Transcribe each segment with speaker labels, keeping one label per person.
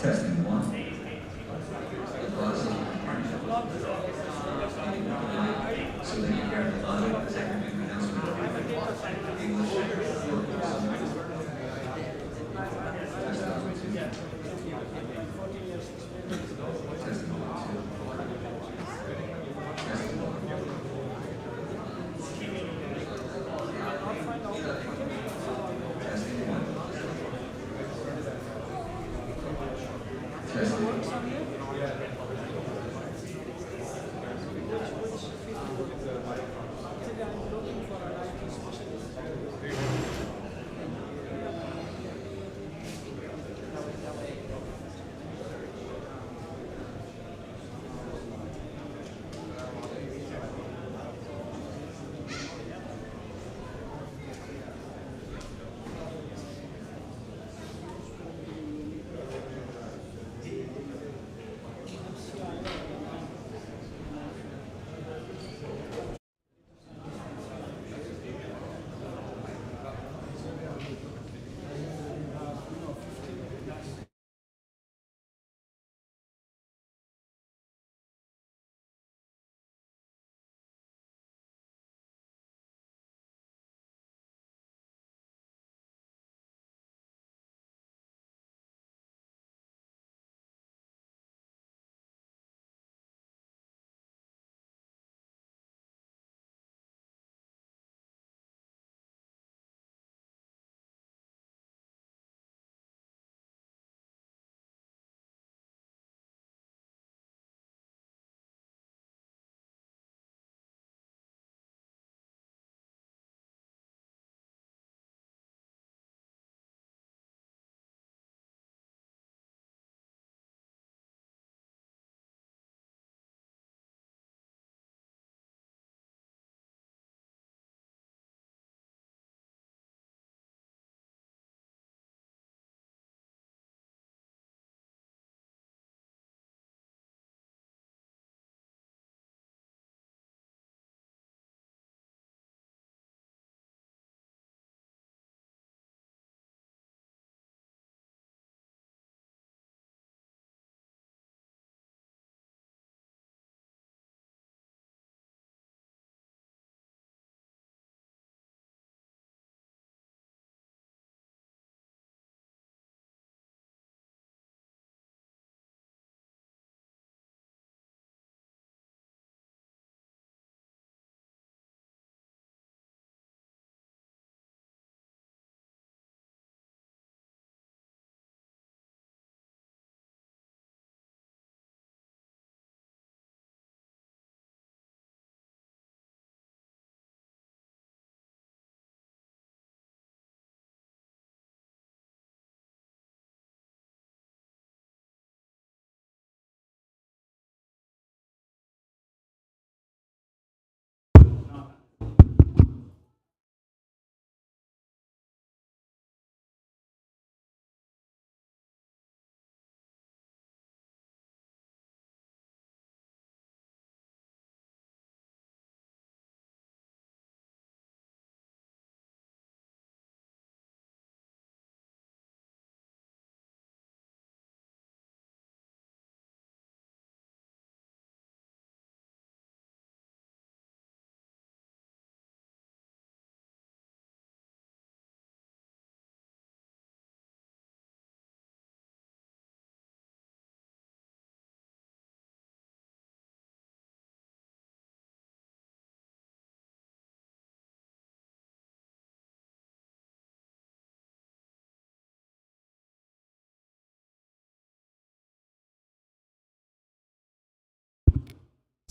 Speaker 1: Testing one. So they can grab the logic, the second announcement. English. Testing one, two. Testing one. Testing one. Testing.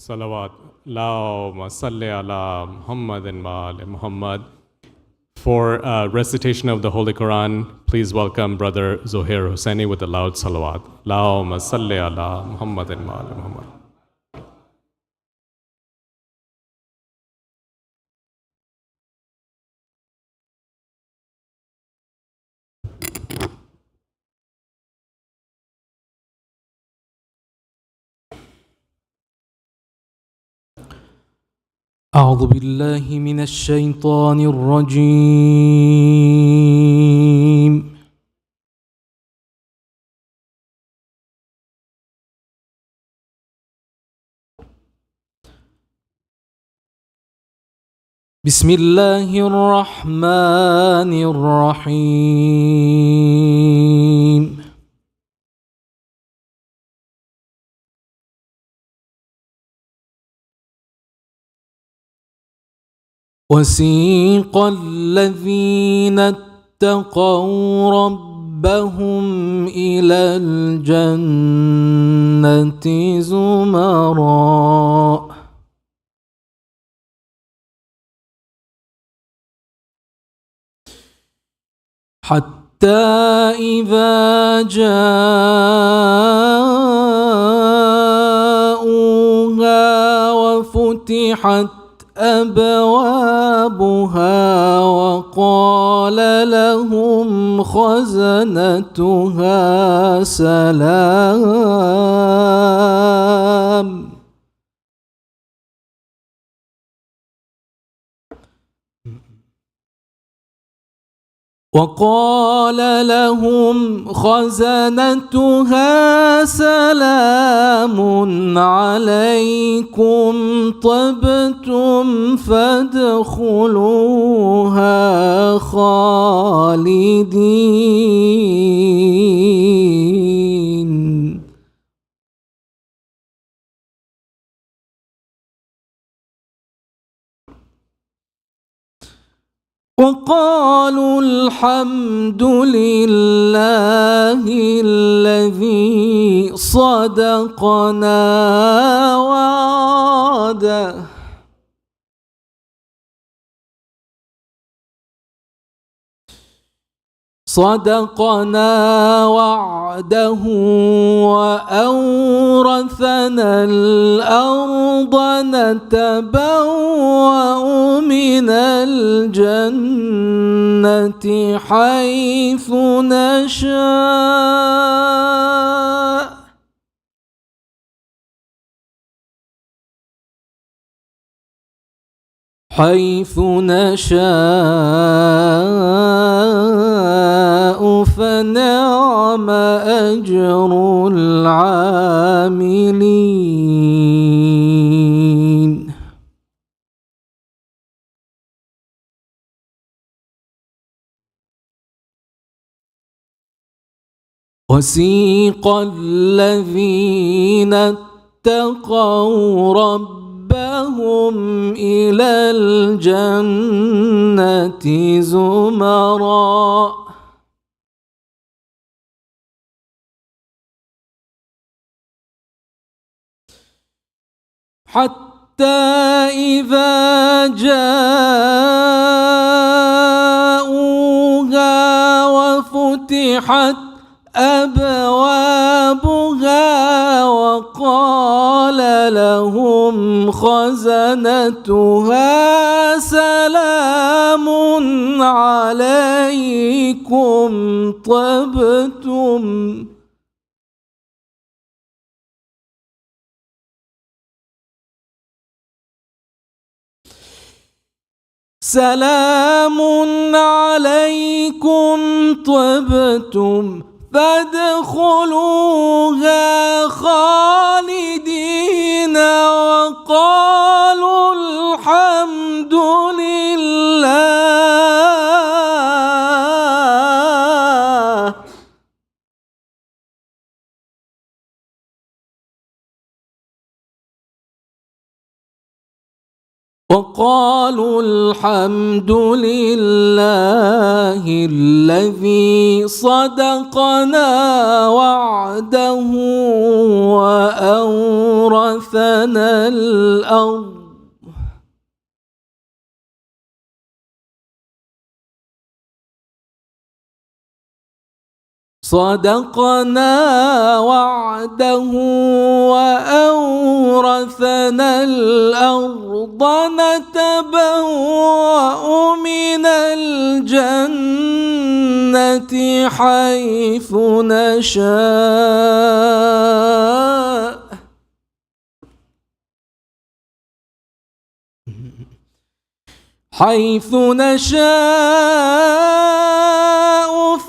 Speaker 2: Salawat. Allahumma salli ala Muhammadin wa ali Muhammad. For recitation of the Holy Quran, please welcome Brother Zohair Hussaini with a loud salawat. Allahumma salli ala Muhammadin wa ala Muhammad.
Speaker 3: أعوذ بالله من الشيطان الرجيم. بسم الله الرحمن الرحيم. وسيق الذين اتقوا ربهم إلى الجنة زمرًا حتى إذا جاءوها وفتحت أبوابها وقال لهم خزنتها سلام وقال لهم خزنتها سلام عليكم طبتم فادخلوها خالدين. وقالوا الحمد لله الذي صدقنا وعده وأورثنا الأرض نتبوأ من الجنة حيث نشاء فنعم أجر العاملين. وسيق الذين اتقوا ربهم إلى الجنة زمرًا حتى إذا جاءوها وفتحت أبوابها وقال لهم خزنتها سلام عليكم طبتم سلام عليكم طبتم فادخلوها خالدين وقالوا الحمد لله وقالوا الحمد لله الذي صدقنا وعده وأورثنا الأرض صدقنا وعده وأورثنا الأرض نتبوأ من الجنة حيث نشاء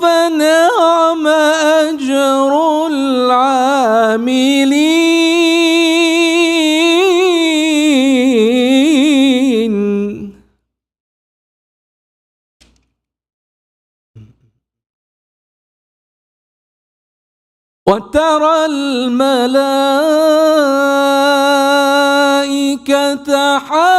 Speaker 3: فنعم أجر العاملين. وترى الملائكة حافين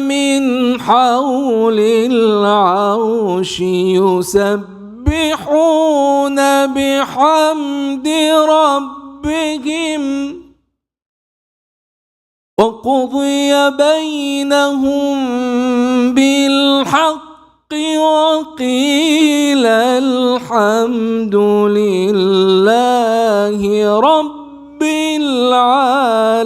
Speaker 3: من حول العرش يسبحون بحمد ربهم وقضي بينهم بالحق وقيل الحمد لله رب العالمين.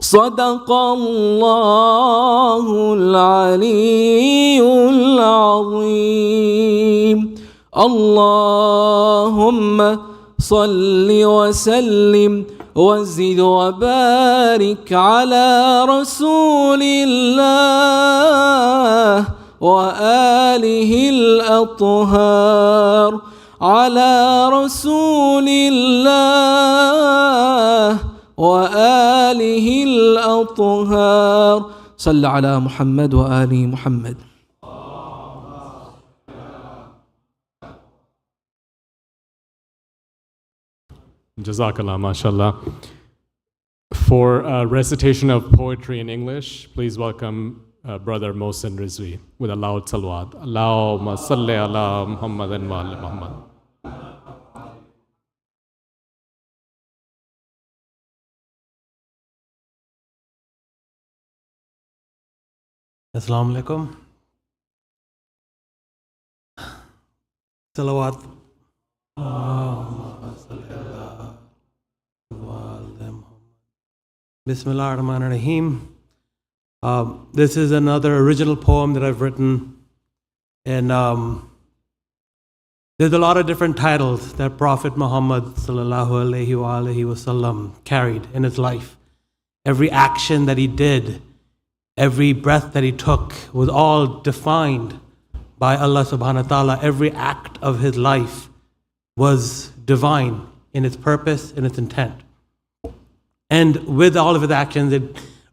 Speaker 3: صدق الله العلي العظيم. اللهم صل وسلم وزد وبارك على رسول الله وآله الأطهار، على رسول الله وآله الأطهار. صل على محمد وآل محمد.
Speaker 2: Jazakallah, mashallah. For recitation of poetry in English, please welcome Brother Mohsin Rizvi with a loud salawat. Allahumma salli ala Muhammadin wa ala Muhammad.
Speaker 4: Assalamu alaikum. Salawat. Bismillah ar-Rahman ar-Rahim. This is another original poem that I've written, and there's a lot of different titles that Prophet Muhammad sallallahu alaihi wasallam carried in his life. Every action that he did, every breath that he took was all defined by Allah subhanahu wa ta'ala. Every act of his life was divine in its purpose, in its intent. And with all of his actions, it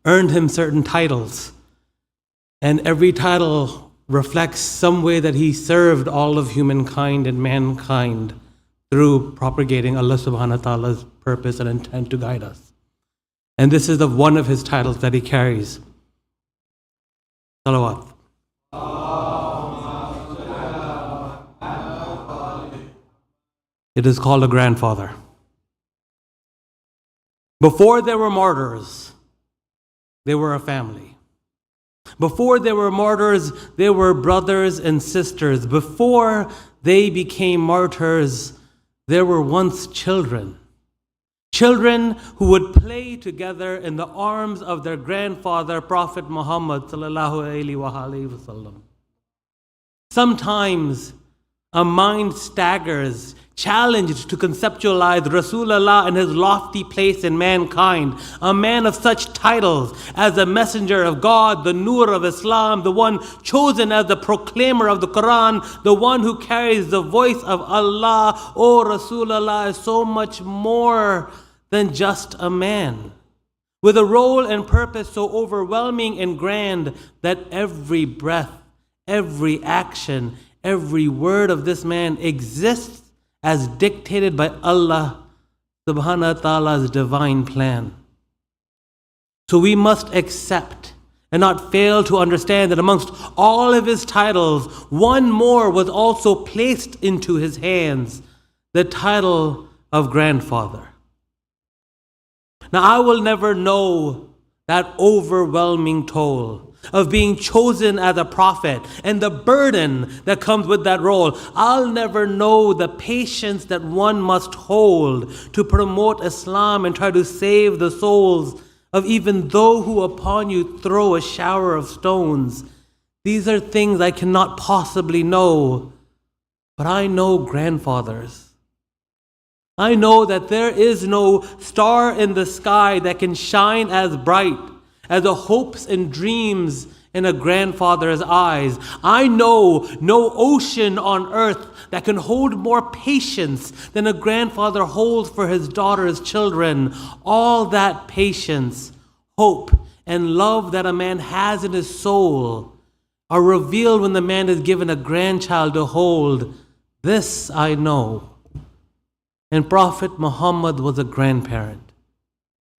Speaker 4: earned him certain titles. And every title reflects some way that he served all of humankind and mankind through propagating Allah subhanahu wa ta'ala's purpose and intent to guide us. And this is one of his titles that he carries. Salawat. It is called a grandfather. Before there were martyrs, they were a family. Before there were martyrs, they were brothers and sisters. Before they became martyrs, there were once children. Children who would play together in the arms of their grandfather, Prophet Muhammad sallallahu alaihi wasallam. Sometimes a mind staggers, challenged to conceptualize Rasulullah and his lofty place in mankind, a man of such titles as the messenger of God, the Nur of Islam, the one chosen as the proclaimer of the Quran, the one who carries the voice of Allah. Oh, Rasulullah is so much more than just a man, with a role and purpose so overwhelming and grand that every breath, every action, every word of this man exists as dictated by Allah subhanahu wa ta'ala's divine plan. So we must accept and not fail to understand that amongst all of his titles, one more was also placed into his hands, the title of grandfather. Now, I will never know that overwhelming toll of being chosen as a prophet and the burden that comes with that role. I'll never know the patience that one must hold to promote Islam and try to save the souls of even those who upon you throw a shower of stones. These are things I cannot possibly know, but I know grandfathers. I know that there is no star in the sky that can shine as bright as the hopes and dreams in a grandfather's eyes. I know no ocean on earth that can hold more patience than a grandfather holds for his daughter's children. All that patience, hope, and love that a man has in his soul are revealed when the man is given a grandchild to hold. This I know. And Prophet Muhammad was a grandparent.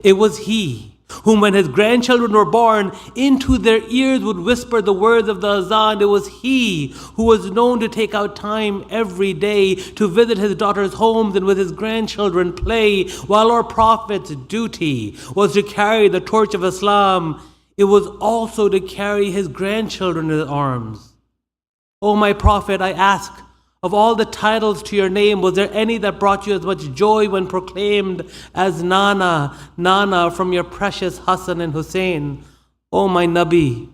Speaker 4: It was he whom, when his grandchildren were born, into their ears would whisper the words of the azan. It was he who was known to take out time every day to visit his daughter's homes and with his grandchildren play. While our Prophet's duty was to carry the torch of Islam, it was also to carry his grandchildren in his arms. O my Prophet, I ask, of all the titles to your name, was there any that brought you as much joy when proclaimed as Nana, Nana from your precious Hassan and Hussein? O my Nabi,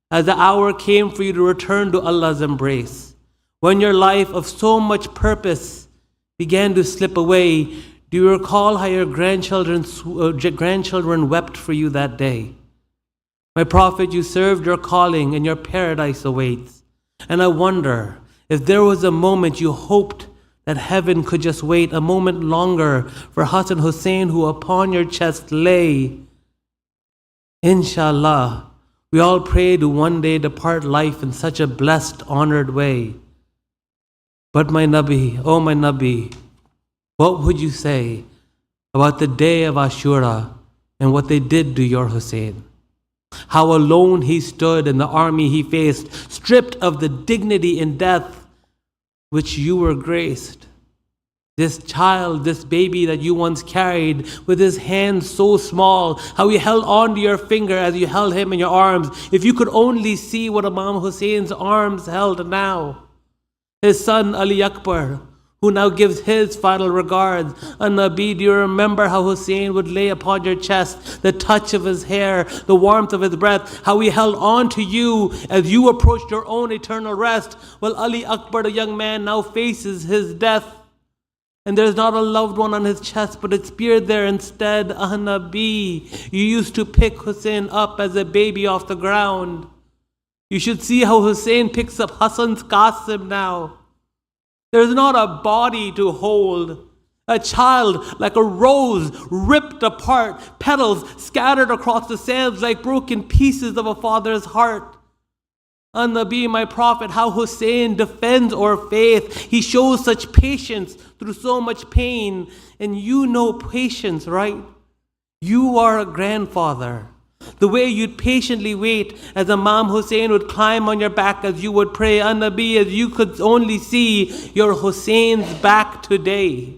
Speaker 4: as the hour came for you to return to Allah's embrace, when your life of so much purpose began to slip away, do you recall how your grandchildren wept for you that day? My Prophet, you served your calling and your paradise awaits. And I wonder, if there was a moment you hoped that heaven could just wait a moment longer for Hassan Hussein who upon your chest lay. Inshallah, we all pray to one day depart life in such a blessed, honored way. But my Nabi, oh my Nabi, what would you say about the day of Ashura and what they did to your Hussein? How alone he stood in the army he faced, stripped of the dignity in death which you were graced. This child, this baby that you once carried with his hands so small, how he held on to your finger as you held him in your arms. If you could only see what Imam Hussein's arms held now. His son Ali Akbar, who now gives his final regards. And Nabi, do you remember how Hussein would lay upon your chest, the touch of his hair, the warmth of his breath, how he held on to you as you approached your own eternal rest, while Ali Akbar, the young man, now faces his death. And there's not a loved one on his chest, but it's speared there instead. Ah, Nabi, you used to pick Hussein up as a baby off the ground. You should see how Hussein picks up Hassan's Qasim now. There's not a body to hold. A child like a rose ripped apart, petals scattered across the sands like broken pieces of a father's heart. And Nabi, my Prophet, how Hussein defends our faith. He shows such patience through so much pain. And you know patience, right? You are a grandfather. The way you'd patiently wait as Imam Hussein would climb on your back as you would pray. And Nabi, as you could only see your Hussein's back today.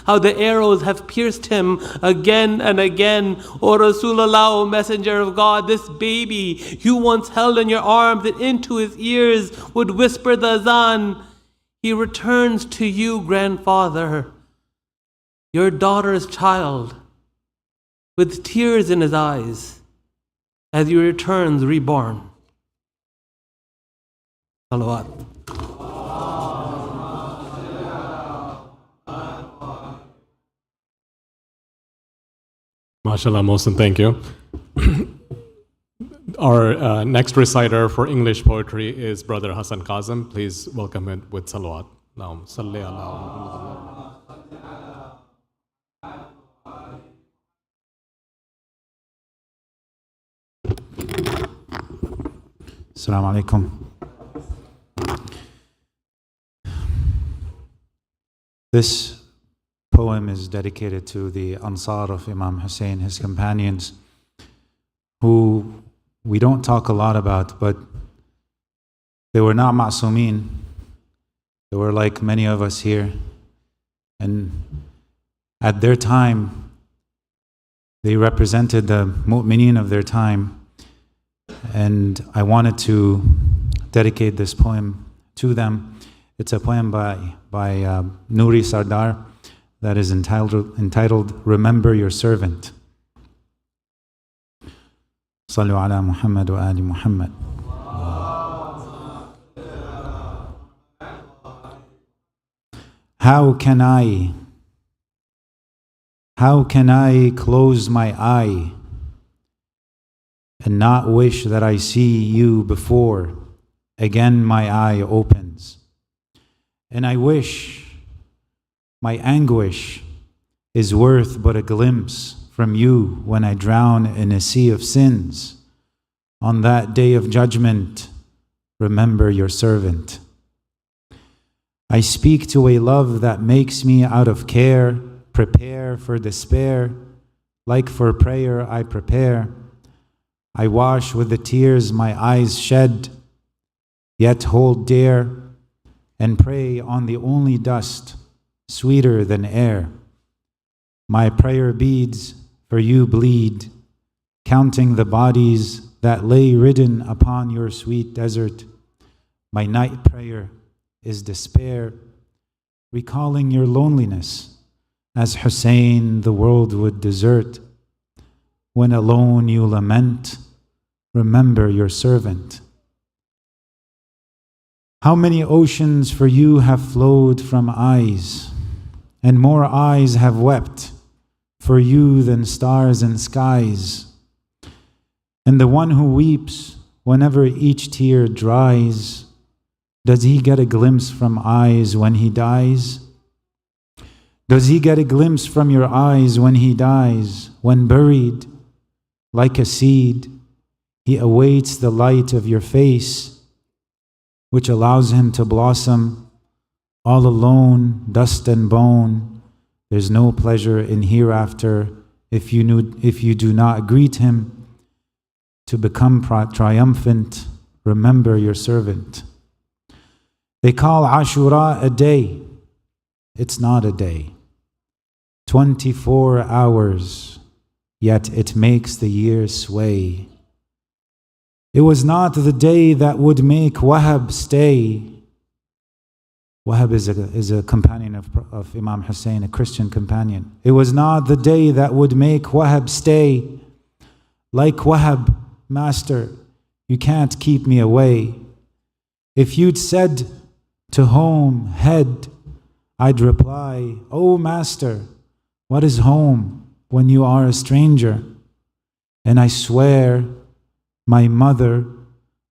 Speaker 4: How the arrows have pierced him again and again. O Rasulullah, O Messenger of God, this baby you once held in your arms and into his ears would whisper the azan. He returns to you, grandfather, your daughter's child, with tears in his eyes, as he returns reborn. Salawat.
Speaker 2: MashaAllah, Mohsen, thank you. Our next reciter for English poetry is Brother Hassan Kazim. Please welcome him with salawat. Allahumma salli ala
Speaker 5: Assalamu alaikum. This poem is dedicated to the Ansar of Imam Hussein, his companions, who we don't talk a lot about, but they were not ma'sumin. They were like many of us here. And at their time, they represented the mu'mineen of their time. And I wanted to dedicate this poem to them. It's a poem by Nuri Sardar that is entitled Remember Your Servant. Sallu ala Muhammad wa ali Muhammad. How can I close my eye and not wish that I see you before again my eye opens? And I wish my anguish is worth but a glimpse from you when I drown in a sea of sins. On that day of judgment, remember your servant. I speak to a love that makes me out of care prepare for despair. Like for prayer I prepare. I wash with the tears my eyes shed, yet hold dear, and pray on the only dust sweeter than air. My prayer beads for you bleed, counting the bodies that lay ridden upon your sweet desert. My night prayer is despair, recalling your loneliness, as Hussein the world would desert. When alone you lament, remember your servant. How many oceans for you have flowed from eyes, and more eyes have wept for you than stars and skies. And the one who weeps whenever each tear dries, does he get a glimpse from eyes when he dies? Does he get a glimpse from your eyes when he dies? When buried like a seed, he awaits the light of your face, which allows him to blossom all alone, dust and bone. There's no pleasure in hereafter if you do not greet him. To become triumphant, remember your servant. They call Ashura a day. It's not a day. 24 hours, yet it makes the year sway. It was not the day that would make Wahab stay. Wahab is a companion of Imam Hussein, a Christian companion. It was not the day that would make Wahab stay. Like Wahab, Master, you can't keep me away. If you'd said to home, head, I'd reply, oh Master, what is home when you are a stranger? And I swear, my mother,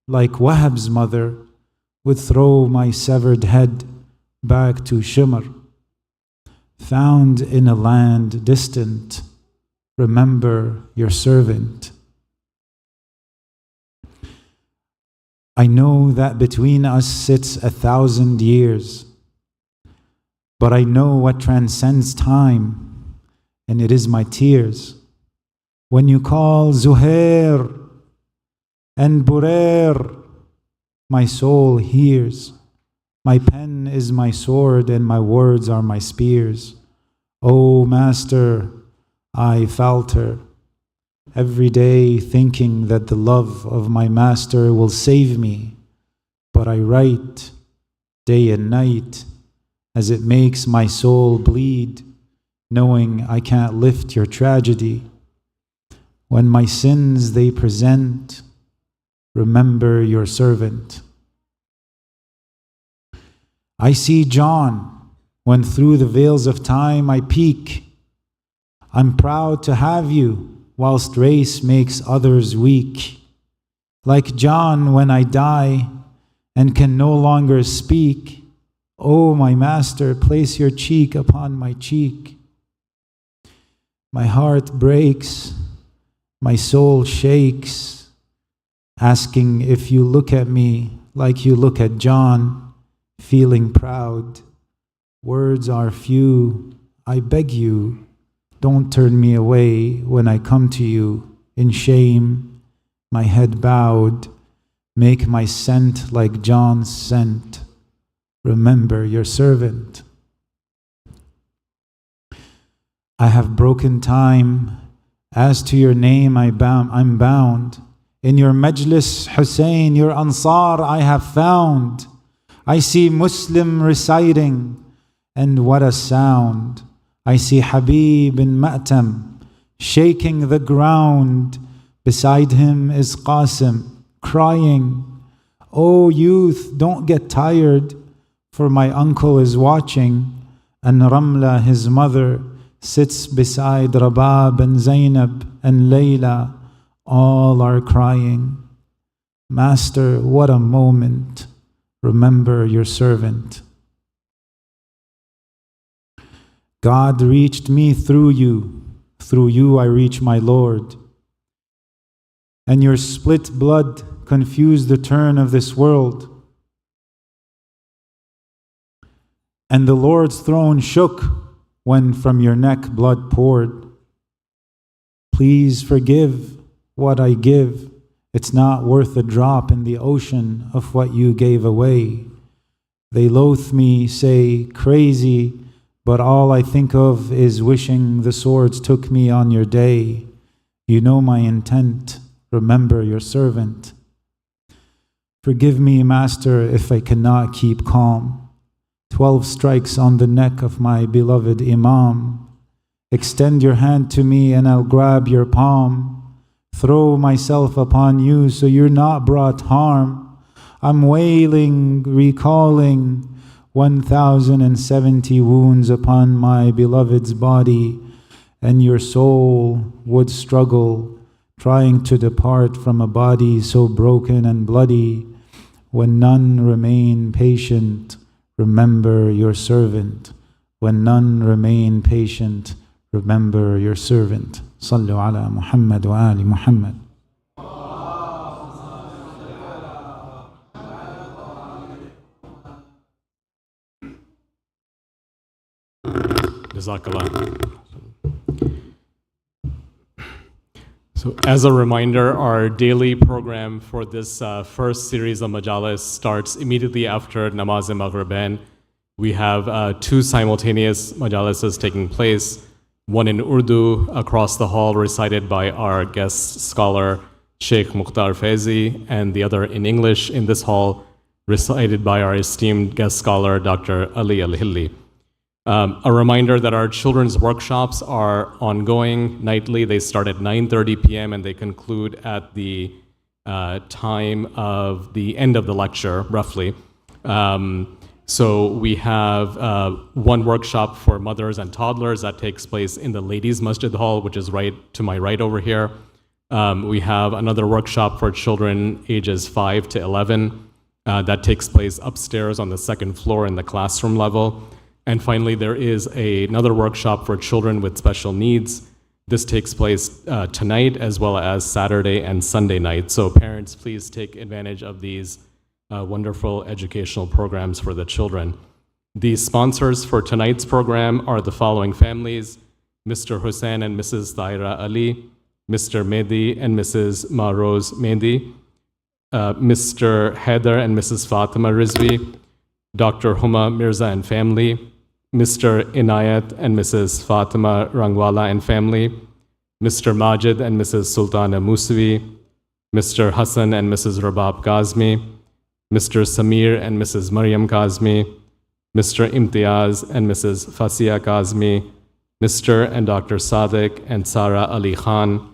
Speaker 5: like Wahab's mother, would throw my severed head back to Shimr. Found in a land distant, remember your servant. I know that between us sits 1,000 years, but I know what transcends time, and it is my tears. When you call Zuhair and Burair, my soul hears. My pen is my sword and my words are my spears. O Master, I falter every day thinking that the love of my Master will save me. But I write day and night as it makes my soul bleed, knowing I can't lift your tragedy. When my sins they present, remember your servant. I see John when through the veils of time I peek. I'm proud to have you whilst race makes others weak. Like John when I die and can no longer speak. Oh, my Master, place your cheek upon my cheek. My heart breaks, my soul shakes, asking if you look at me like you look at John. Feeling proud, words are few, I beg you, don't turn me away when I come to you in shame my head bowed. Make my scent like John's scent. Remember your servant. I have broken time. As to your name I'm bound. In your majlis, Hussein, your Ansar I have found. I see Muslim reciting, and what a sound. I see Habib in Ma'tam, shaking the ground. Beside him is Qasim, crying, "Oh youth, don't get tired, for my uncle is watching." And Ramla, his mother, sits beside Rabab and Zainab and Layla. All are crying. Master, what a moment. Remember your servant. God reached me through you. Through you I reach my Lord. And your split blood confused the turn of this world. And the Lord's throne shook when from your neck blood poured. Please forgive what I give. It's not worth a drop in the ocean of what you gave away. They loathe me, say, crazy, but all I think of is wishing the swords took me on your day. You know my intent. Remember your servant. Forgive me, Master, if I cannot keep calm. 12 strikes on the neck of my beloved Imam. Extend your hand to me and I'll grab your palm. Throw myself upon you so you're not brought harm. I'm wailing, recalling 1,070 wounds upon my beloved's body, and your soul would struggle, trying to depart from a body so broken and bloody. When none remain patient, remember your servant. When none remain patient, remember your servant. Sallu ala Muhammad wa ali Muhammad.
Speaker 2: Jazakallah. So as a reminder, our daily program for this first series of majalis starts immediately after Namaz-e-Maghribain. We have 2 simultaneous majalises taking place, one in Urdu across the hall recited by our guest scholar Sheikh Mukhtar Faizi, and the other in English in this hall recited by our esteemed guest scholar Dr. Ali Al-Hilli. A reminder that our children's workshops are ongoing nightly. They start at 9:30 p.m. and they conclude at the time of the end of the lecture, roughly. So we have one workshop for mothers and toddlers that takes place in the ladies' masjid hall, which is right to my right over here. We have another workshop for children ages 5 to 11 that takes place upstairs on the 2nd floor in the classroom level. And finally, there is another workshop for children with special needs. This takes place tonight as well as Saturday and Sunday night. So parents, please take advantage of these wonderful educational programs for the children. The sponsors for tonight's program are the following families: Mr. Hussein and Mrs. Taira Ali, Mr. Mehdi and Mrs. Mahrose Mehdi, Mr. Haider and Mrs. Fatima Rizvi, Dr. Huma Mirza and family, Mr. Inayat and Mrs. Fatima Rangwala and family, Mr. Majid and Mrs. Sultana Musavi, Mr. Hassan and Mrs. Rabab Kazmi, Mr. Samir and Mrs. Maryam Kazmi, Mr. Imtiaz and Mrs. Fasia Kazmi, Mr. and Dr. Sadiq and Sara Ali Khan,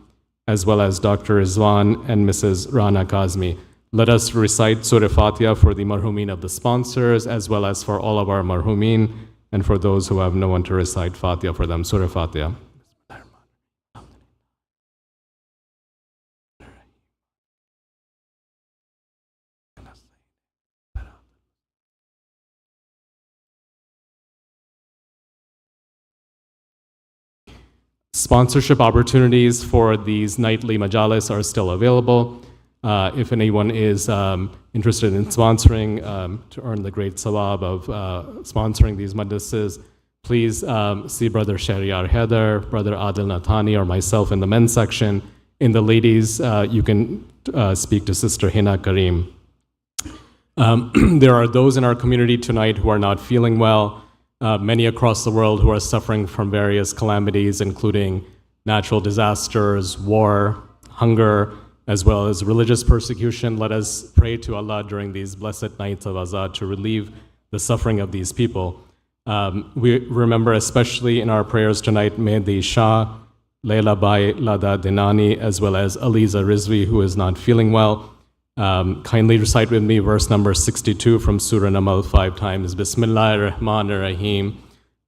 Speaker 2: as well as Dr. Rizwan and Mrs. Rana Kazmi. Let us recite Surah Fatiha for the marhumin of the sponsors, as well as for all of our marhumin, and for those who have no one to recite Fatiha for them. Surah Fatiha. Sponsorship opportunities for these nightly majalis are still available. If anyone is interested in sponsoring to earn the great sawab of sponsoring these majlises, please see Brother Shahriar Haider, Brother Adil Nathani, or myself in the men's section. In the ladies, you can speak to Sister Hina Karim. There are those in our community tonight who are not feeling well, many across the world who are suffering from various calamities, including natural disasters, war, hunger, as well as religious persecution. Let us pray to Allah during these blessed nights of Azad to relieve the suffering of these people. We remember especially in our prayers tonight, Mehdi Shah, Leila Bai Lada Dinani, as well as Aliza Rizvi, who is not feeling well. Kindly recite with me verse number 62 from Surah Namal 5 times. Bismillahir Rahmanir Rahim.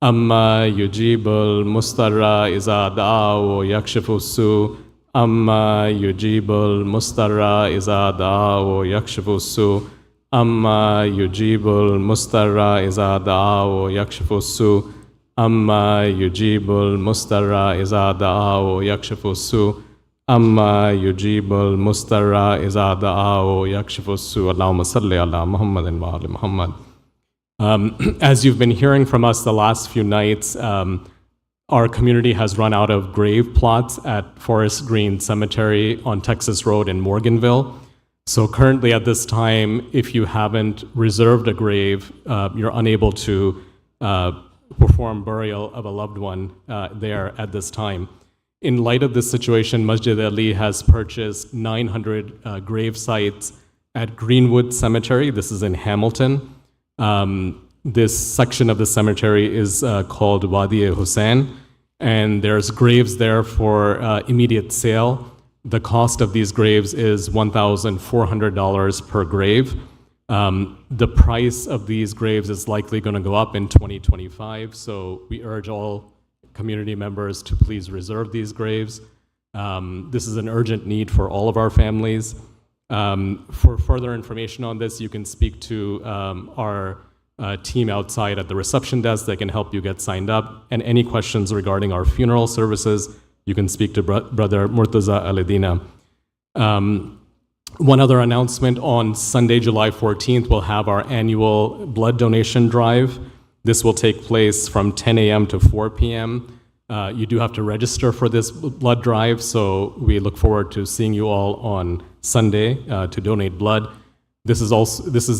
Speaker 2: Amma yujibul mustarra iza da'u yakshifu su. Amma yujibul mustarra iza da'u yakshifu su. Amma yujibul mustarra iza da'u yakshifu su. Amma yujibul mustarra iza da'u yakshifu su. Amma yujibul mustarra iza da'u yakshifu su. Allahumma salli ala Muhammadin wa ali Muhammad. As you've been hearing from us the last few nights, our community has run out of grave plots at Forest Green Cemetery on Texas Road in Morganville. So currently at this time, if you haven't reserved a grave, you're unable to perform burial of a loved one there at this time. In light of this situation, Masjid-e-Ali has purchased 900 grave sites at Greenwood Cemetery. This is in Hamilton. This section of the cemetery is called Wadi-e-Hussein, and there's graves there for immediate sale. The cost of these graves is $1,400 per grave. The price of these graves is likely going to go up in 2025, so we urge all community members to please reserve these graves. This is an urgent need for all of our families. For further information on this, you can speak to our team outside at the reception desk. They can help you get signed up. And any questions regarding our funeral services, you can speak to Brother Murtaza Alidina. One other announcement: on Sunday, July 14th, we'll have our annual blood donation drive. This will take place from 10 a.m. to 4 p.m. You do have to register for this blood drive, so we look forward to seeing you all on Sunday to donate blood. This is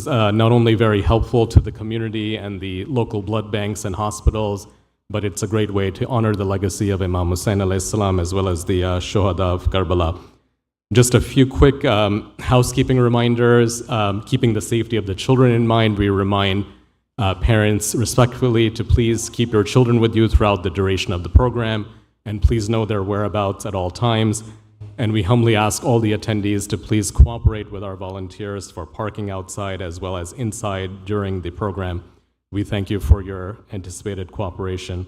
Speaker 2: not only very helpful to the community and the local blood banks and hospitals, but it's a great way to honor the legacy of Imam Hussein alayhi salam as well as the Shohada of Karbala. Just a few quick housekeeping reminders. Keeping the safety of the children in mind, we remind parents respectfully to please keep your children with you throughout the duration of the program, and please know their whereabouts at all times. And we humbly ask all the attendees to please cooperate with our volunteers for parking outside as well as inside during the program. We thank you for your anticipated cooperation.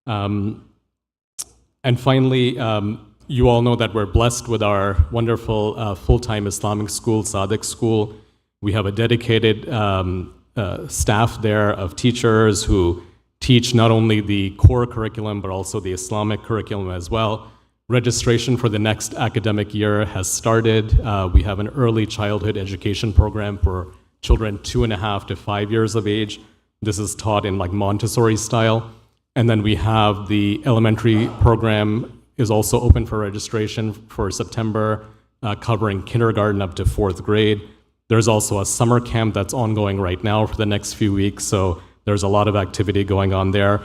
Speaker 2: And finally, you all know that we're blessed with our wonderful full-time Islamic school, Sadiq School. We have a dedicated staff there of teachers who teach not only the core curriculum, but also the Islamic curriculum as well. Registration for the next academic year has started. We have an early childhood education program for children 2.5 to 5 years of age. This is taught in like Montessori style. And then we have the elementary program is also open for registration for September, covering kindergarten up to 4th grade. There's also a summer camp that's ongoing right now for the next few weeks, so there's a lot of activity going on there.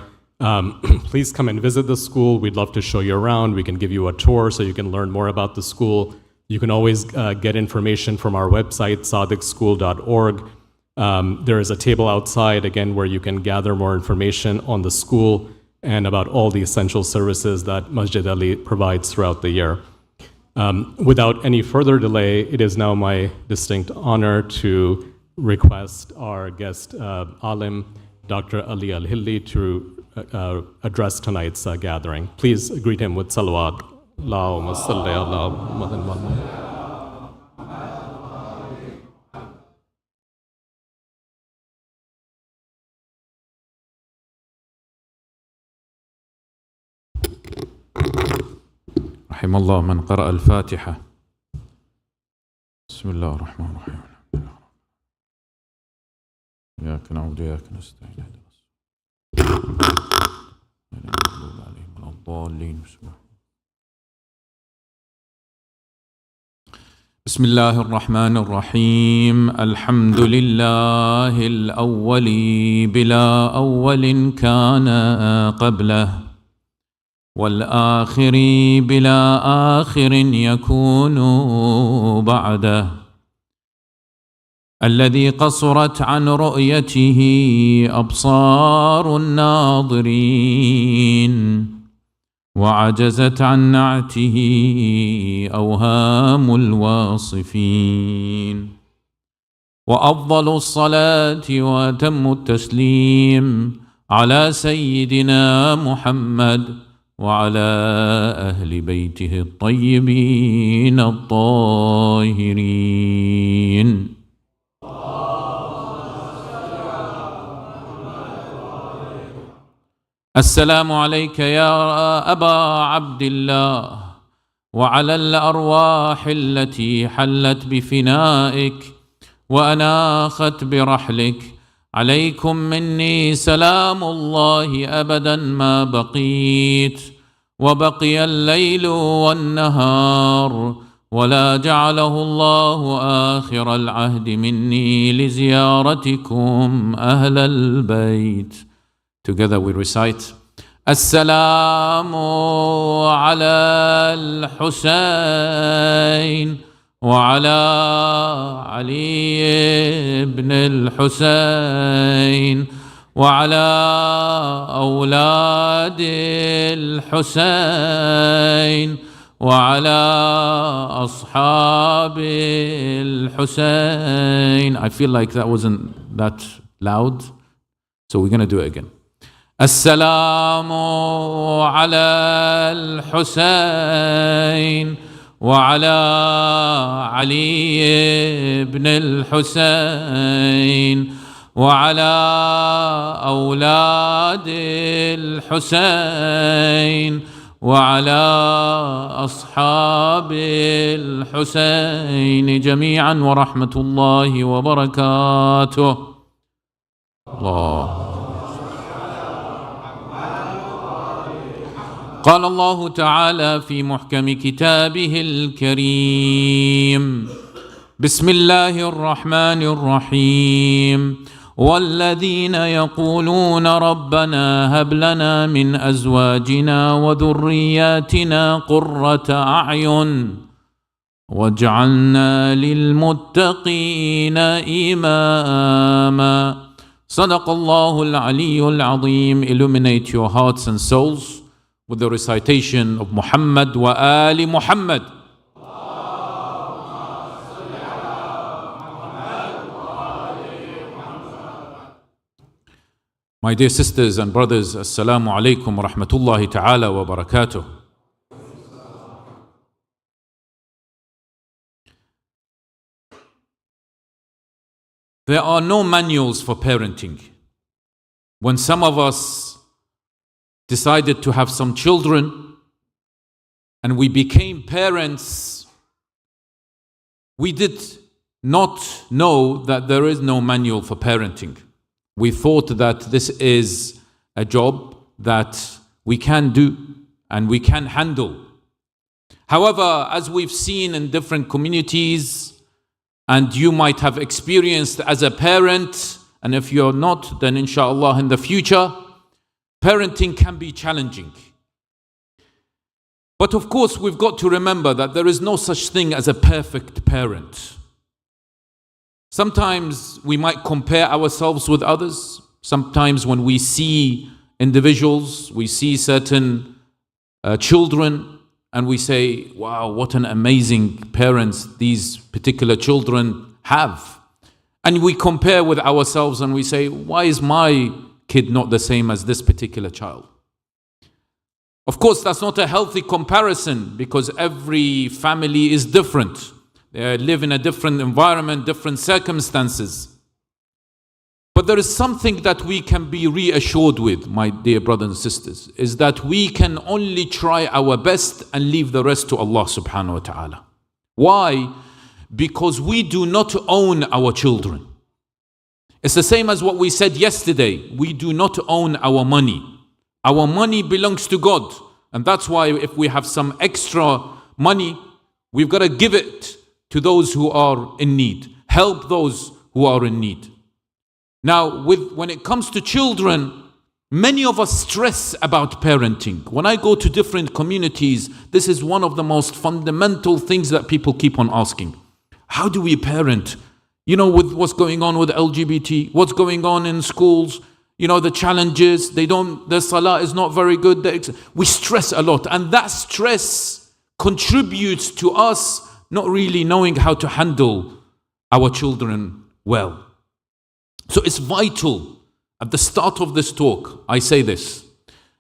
Speaker 2: Please come and visit the school. We'd love to show you around. We can give you a tour so you can learn more about the school. You can always get information from our website, sadiqschool.org. There is a table outside, again, where you can gather more information on the school and about all the essential services that Masjid-e-Ali provides throughout the year. Without any further delay, it is now my distinct honor to request our guest alim, Dr. Ali Al-Hilli, to address tonight's gathering. Please greet him with salawat. Allahumma salli ala Muhammadin wa ala
Speaker 6: رحم الله من قرأ الفاتحة. بسم الله الرحمن الرحيم. إياك نعبد وإياك نستعين. اهدنا الصراط المغضوب عليهم ولا الضالين. بسم الله الرحمن الرحيم الحمد لله الأول بلا أول كان قبله والآخر بلا آخر يكون بعده الذي قصرت عن رؤيته أبصار الناظرين وعجزت عن نعته أوهام الواصفين وأفضل الصلاة وأتم التسليم على سيدنا محمد وعلى أهل بيته الطيبين الطاهرين. السلام عليك يا أبا عبد الله وعلى الأرواح التي حلت بفنائك وأناخت برحلك. عليكم مني سلام الله أبدا ما بقيت وبقي الليل والنهار ولا جعله الله آخر العهد مني لزيارتكم أهل البيت. Together we recite السلام على الحسين وعلى علي بن الحسين وعلى أولاد الحسين وعلى أصحاب الحسين. I feel like that wasn't that loud, so we're going to do it again. السلام على الحسين وعلى علي بن الحسين وعلى أولاد الحسين وعلى أصحاب الحسين جميعا ورحمة الله وبركاته. الله. قال الله تعالى في محكم كتابه الكريم بسم الله الرحمن الرحيم والذين يقولون ربنا هب لنا من أزواجنا وذرياتنا قرة أعين واجعلنا للمتقين إماما. صدق الله العلي العظيم. Illuminate your hearts and souls with the recitation of Muhammad wa Ali Muhammad. My dear sisters and brothers, Assalamu alaikum wa rahmatullahi ta'ala wa barakatuh. There are no manuals for parenting. When some of us decided to have some children and we became parents, we did not know that there is no manual for parenting. We thought that this is a job that we can do and we can handle. However, as we've seen in different communities, and you might have experienced as a parent, and if you're not, then inshallah in the future, parenting can be challenging. But of course, we've got to remember that there is no such thing as a perfect parent. Sometimes we might compare ourselves with others. Sometimes when we see individuals, we see certain children, and we say, wow, what an amazing parents these particular children have. And we compare with ourselves and we say, why is my kid not the same as this particular child? Of course, that's not a healthy comparison because every family is different. They live in a different environment, different circumstances. But there is something that we can be reassured with, my dear brothers and sisters, is that we can only try our best and leave the rest to Allah subhanahu wa ta'ala. Why? Because we do not own our children. It's the same as what we said yesterday. We do not own our money. Our money belongs to God. And that's why if we have some extra money, we've got to give it to those who are in need. Help those who are in need. Now, when it comes to children, many of us stress about parenting. When I go to different communities, this is one of the most fundamental things that people keep on asking. How do we parent? With what's going on with LGBT, what's going on in schools, the challenges, the salah is not very good. We stress a lot, and that stress contributes to us not really knowing how to handle our children well. So it's vital, at the start of this talk, I say this,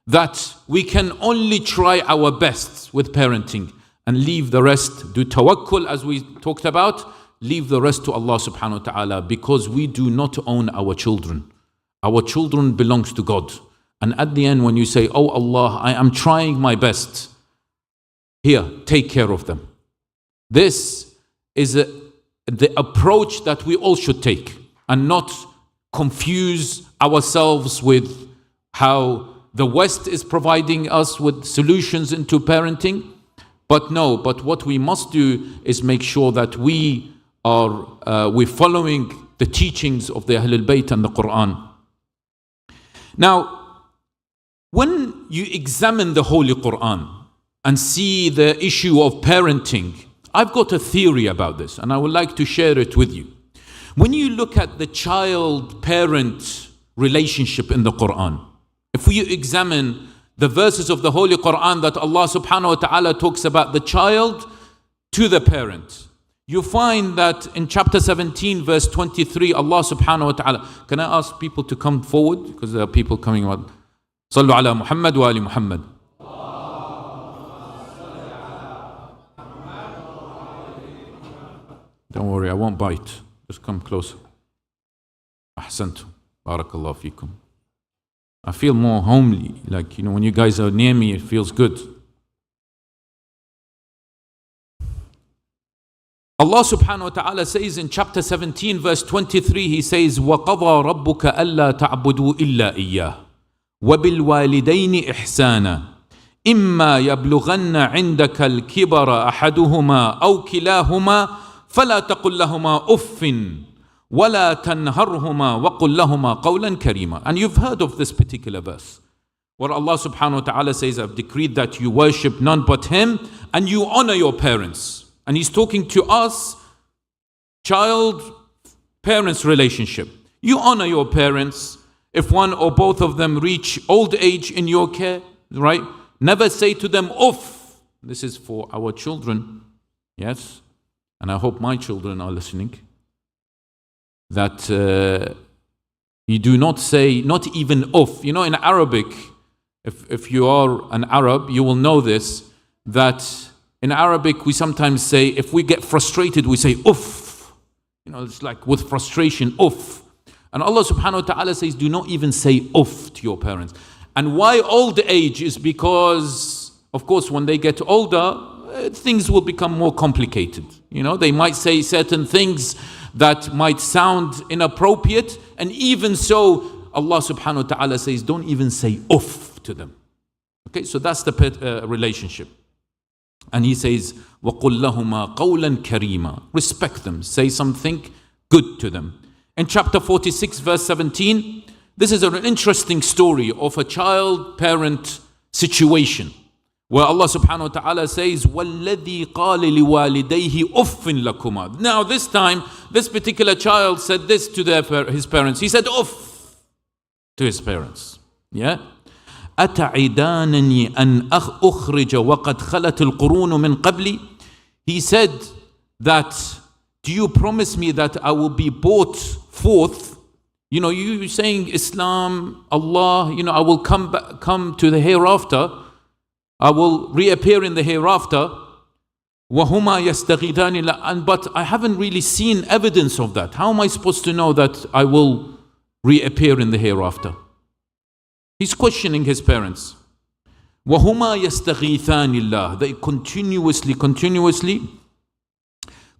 Speaker 6: that we can only try our best with parenting and leave the rest, do tawakkul as we talked about, leave the rest to Allah subhanahu wa ta'ala, because we do not own our children. Our children belongs to God. And at the end, when you say, oh Allah, I am trying my best, here, take care of them. This is the approach that we all should take, and not confuse ourselves with how the West is providing us with solutions into parenting. But what we must do is make sure that we're following the teachings of the Ahlul Bayt and the Quran. Now, when you examine the Holy Quran and see the issue of parenting, I've got a theory about this, and I would like to share it with you. When you look at the child-parent relationship in the Quran, if we examine the verses of the Holy Quran that Allah subhanahu wa ta'ala talks about the child to the parent, you find that in chapter 17, verse 23, Allah subhanahu wa ta'ala, can I ask people to come forward? Because there are people coming out. Sallu ala Muhammad wa ali Muhammad. Don't worry, I won't bite. Just come closer. Ahsantu. Barakallahu feekum. I feel more homely. Like, when you guys are near me, it feels good. Allah subhanahu wa ta'ala says in chapter 17, verse 23, He says, وَقَضَى رَبُّكَ أَلَّا تَعْبُدُوا إِلَّا إِيَّاهُ وَبِالْوَالِدَيْنِ إِحْسَانًا إِمَّا يَبْلُغَنَّ عِنْدَكَ الْكِبَرَ أَحَدُهُمَا أَوْ كِلَاهُمَا فَلَا تَقُلْ لَهُمَا أُفٍّ وَلَا تَنْهَرْهُمَا وَقُلْ لَهُمَا قَوْلًا كَرِيمًا. And you've heard of this particular verse, where Allah subhanahu wa ta'ala says, I've decreed that you worship none but Him, and you honor your parents. And He's talking to us, child-parents relationship. You honor your parents. If one or both of them reach old age in your care, right? Never say to them, uff. This is for our children, yes? And I hope my children are listening. That you do not say, not even uff. In Arabic, if you are an Arab, you will know this, that in Arabic we sometimes say, if we get frustrated, we say uff. It's like with frustration, uff. And Allah subhanahu wa ta'ala says, do not even say uff to your parents. And why old age is because, of course, when they get older, things will become more complicated. They might say certain things that might sound inappropriate, and even so, Allah subhanahu wa ta'ala says, don't even say uff to them. Okay, so that's the relationship. And He says, وَقُلْ لَهُمَا قَوْلًا كَرِيمًا. Respect them, say something good to them. In chapter 46, verse 17, this is an interesting story of a child-parent situation, where Allah subhanahu wa ta'ala says, وَالَّذِي قَالِ لِوَالِدَيْهِ أُفٍّ لَكُمَا. Now this time, this particular child said this to his parents. He said uff to his parents. Yeah? أَتَعِدَانَنِي أَنْ أُخْرِجَ وَقَدْ خَلَتِ الْقُرُونُ مِنْ قَبْلِ. He said that, do you promise me that I will be brought forth? You saying Islam, Allah, I will come to the hereafter. I will reappear in the hereafter. وَهُمَا يَسْتَغِيثَانِ. But I haven't really seen evidence of that. How am I supposed to know that I will reappear in the hereafter? He's questioning his parents. وَهُمَا يَسْتَغِيثَانِ اللَّهِ. They continuously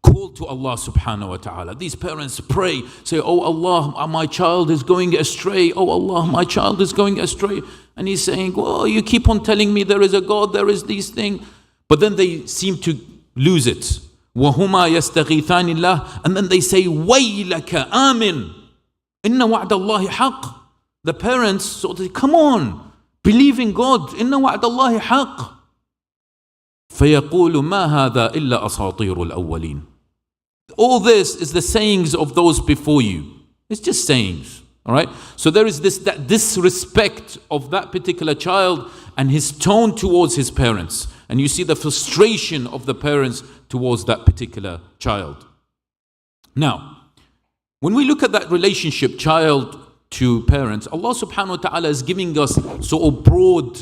Speaker 6: call to Allah subhanahu wa ta'ala. These parents pray, say, oh Allah, my child is going astray. Oh Allah, my child is going astray. And he's saying, well, you keep on telling me there is a God, there is these things. But then they seem to lose it. وَهُمَا يَسْتَغِيثَانِ اللَّهِ. And then they say, وَيْلَكَ آمِن إِنَّ وَعْدَ اللَّهِ حَقٌّ. The parents sort of, come on, believe in God. إِنَّ وَعْدَ اللَّهِ حَقٌّ. فَيَقُولُ مَا هَذَا إِلَّا أَسَاطِيرُ الْأَوَّلِينَ. All this is the sayings of those before you. It's just sayings. All right. So there is that disrespect of that particular child and his tone towards his parents. And you see the frustration of the parents towards that particular child. Now, when we look at that relationship, child to parents, Allah subhanahu wa ta'ala is giving us sort of broad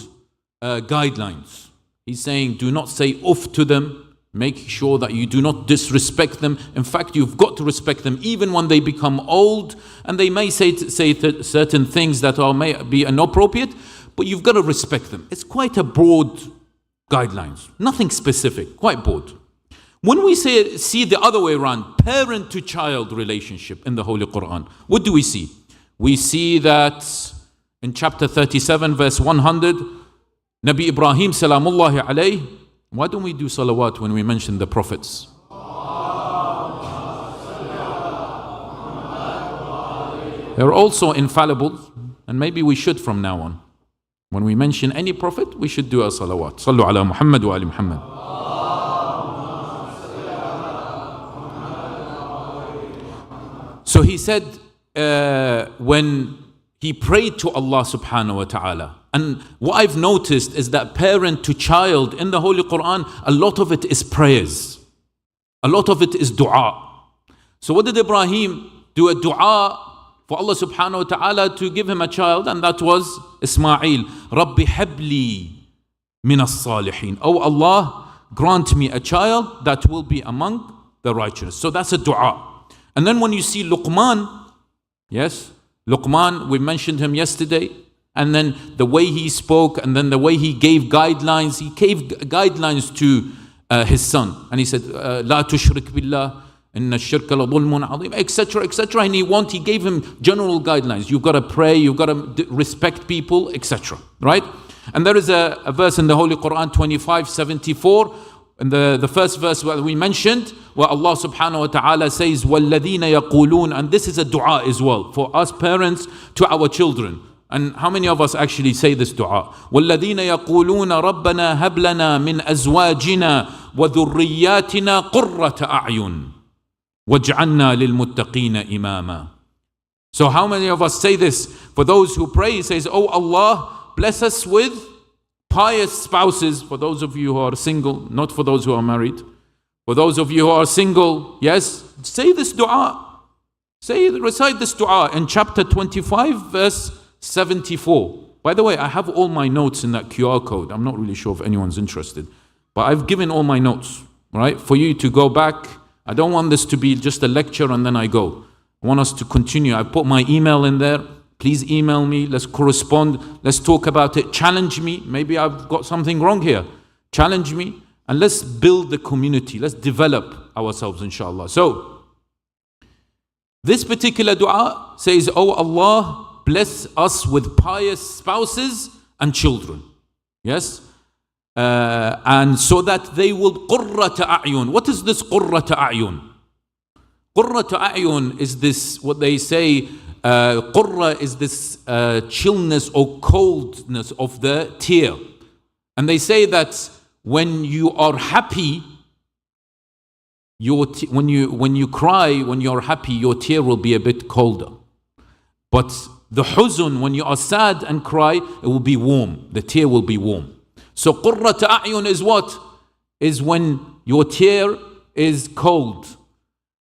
Speaker 6: guidelines. He's saying, do not say uff to them. Make sure that you do not disrespect them. In fact, you've got to respect them even when they become old and they may say certain things that may be inappropriate, but you've got to respect them. It's quite a broad guidelines, nothing specific, quite broad. When we see the other way around, parent to child relationship in the Holy Quran, what do we see? We see that in chapter 37 verse 100, Nabi Ibrahim salamullahi alayhi. Why don't we do salawat when we mention the prophets? They're also infallible, and maybe we should from now on. When we mention any prophet, we should do a salawat. Sallu ala Muhammad wa ali Muhammad. So he said, when he prayed to Allah subhanahu wa ta'ala, and what I've noticed is that parent to child in the Holy Quran, a lot of it is prayers. A lot of it is dua. So what did Ibrahim do? A dua for Allah subhanahu wa ta'ala to give him a child, and that was Ismail. Rabbi habli min as-salihin. Oh Allah, grant me a child that will be among the righteous. So that's a dua. And then when you see Luqman, yes, Luqman, we mentioned him yesterday, and then the way he spoke, and then the way he gave guidelines to his son. And he said, La tushrik billah, inna shirka la dhulmun azim, etc., etc. And he gave him general guidelines. You've got to pray, you've got to respect people, etc. Right? And there is a verse in the Holy Quran, 25:74, in the first verse where we mentioned, where Allah subhanahu wa ta'ala says, وَالَّذِينَ يَقُولُونَ. And this is a dua as well, for us parents to our children. And how many of us actually say this dua? وَالَّذِينَ يَقُولُونَ رَبَّنَا هَبْ لَنَا مِنْ أَزْوَاجِنَا وَذُرِّيَّاتِنَا قُرَّةَ أَعْيُنٍ وَاجْعَلْنَا لِلْمُتَّقِينَ إِمَامًا. So how many of us say this? For those who pray, he says, Oh Allah, bless us with pious spouses. For those of you who are single, not for those who are married. For those of you who are single, yes, say this dua. Recite this dua in chapter 25, verse 74. By the way, I have all my notes in that QR code. I'm not really sure if anyone's interested, but I've given all my notes, right, for you to go back. I don't want this to be just a lecture and then I go. I want us to continue. I put my email in there. Please email me. Let's correspond. Let's talk about it. Challenge me. Maybe I've got something wrong here. Challenge me. And let's build the community. Let's develop ourselves, inshallah. So, this particular dua says, Oh Allah, bless us with pious spouses and children. Yes? And so that they will qurrata a'yun. What is this qurrata a'yun? Qurrata a'yun is this, what they say, qurra is this chillness or coldness of the tear. And they say that when you are happy, when you cry, when you're happy, your tear will be a bit colder. But the huzn, when you are sad and cry, it will be warm. The tear will be warm. So qurrat a'yun is what? Is when your tear is cold.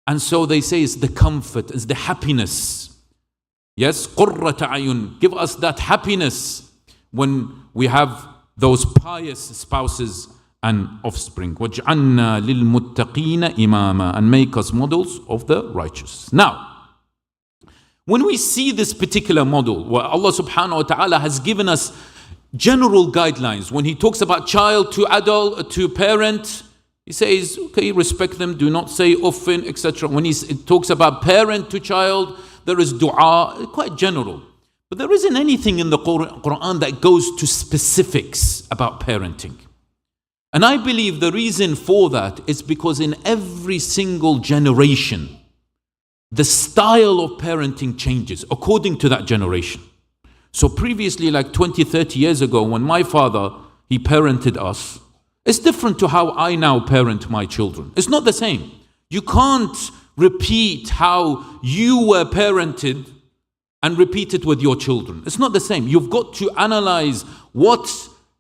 Speaker 6: And so they say it's the comfort, it's the happiness. Yes, qurrat a'yun. Give us that happiness when we have those pious spouses and offspring. وَاجْعَلْنَا لِلْمُتَّقِينَ إِمَامًا. And make us models of the righteous. Now, when we see this particular model, where Allah subhanahu wa ta'ala has given us general guidelines, when He talks about child to adult, to parent, He says, okay, respect them, do not say uffin, etc. When He talks about parent to child, there is dua, quite general. But there isn't anything in the Quran that goes to specifics about parenting. And I believe the reason for that is because in every single generation, the style of parenting changes according to that generation. So previously, like 20, 30 years ago, when my father, he parented us, it's different to how I now parent my children. It's not the same. You can't repeat how you were parented and repeat it with your children. It's not the same. You've got to analyze what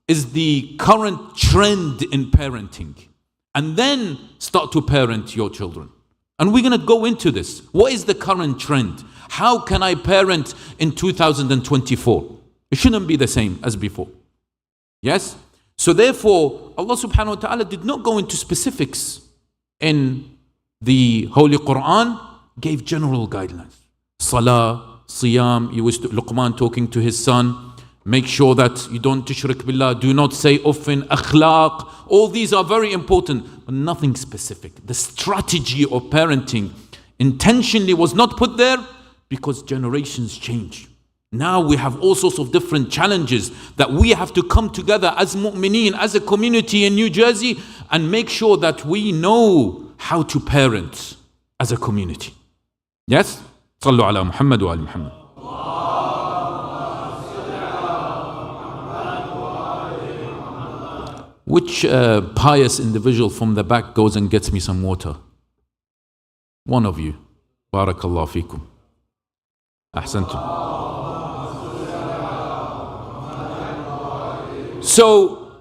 Speaker 6: is the current trend in parenting and then start to parent your children. And we're going to go into this. What is the current trend? How can I parent in 2024? It shouldn't be the same as before. Yes? So therefore, Allah subhanahu wa ta'ala did not go into specifics in the Holy Quran, gave general guidelines. Salah, Siyam, you was Luqman talking to his son, make sure that you don't tushrik billah, do not say uffin, akhlaq. All these are very important, but nothing specific. The strategy of parenting intentionally was not put there because generations change. Now we have all sorts of different challenges that we have to come together as mu'mineen, as a community in New Jersey, and make sure that we know how to parent as a community. Yes? Sallu ala Muhammad wa ali Muhammad. Which pious individual from the back goes and gets me some water? One of you. Barakallahu feekum. Ahsantum. So,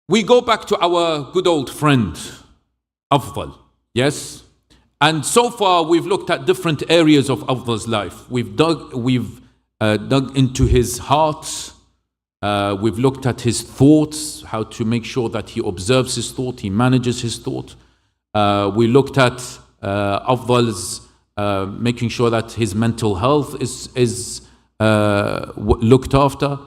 Speaker 6: we go back to our good old friend, Afdal. Yes? And so far, we've looked at different areas of Afdal's life. We've dug into his heart. We've looked at his thoughts, how to make sure that he observes his thought, he manages his thought. We looked at Afdal's making sure that his mental health is looked after.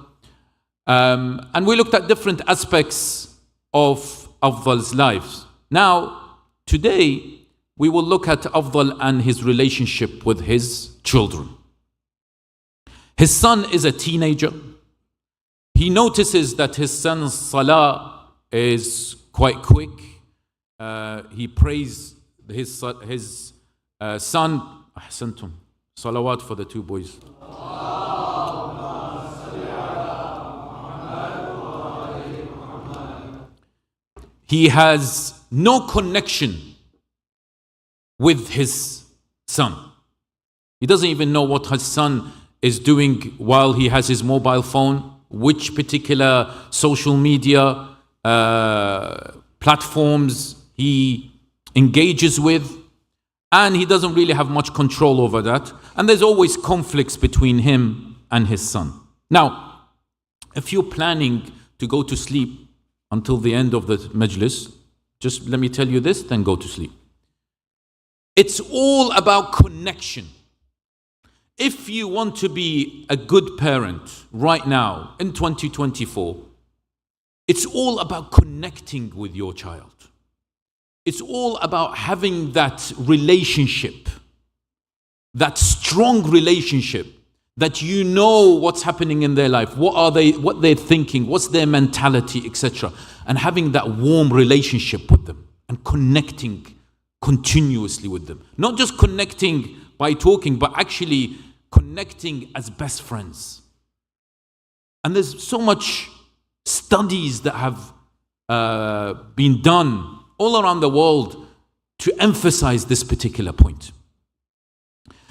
Speaker 6: And we looked at different aspects of Afdal's life. Now, today, we will look at Afdal and his relationship with his children. His son is a teenager. He notices that his son's salah is quite quick. He prays his son. Ahsantum. Salawat for the two boys. He has no connection with his son. He doesn't even know what his son is doing while he has his mobile phone, which particular social media platforms he engages with, and he doesn't really have much control over that. And there's always conflicts between him and his son. Now, if you're planning to go to sleep until the end of the majlis, just let me tell you this, then go to sleep. It's all about connection. If you want to be a good parent right now in 2024, it's all about connecting with your child. It's all about having that relationship, that strong relationship, that you know what's happening in their life, what they're thinking, what's their mentality, etc. And having that warm relationship with them and connecting continuously with them. Not just connecting by talking, but actually connecting as best friends. And there's so much studies that have been done all around the world to emphasize this particular point.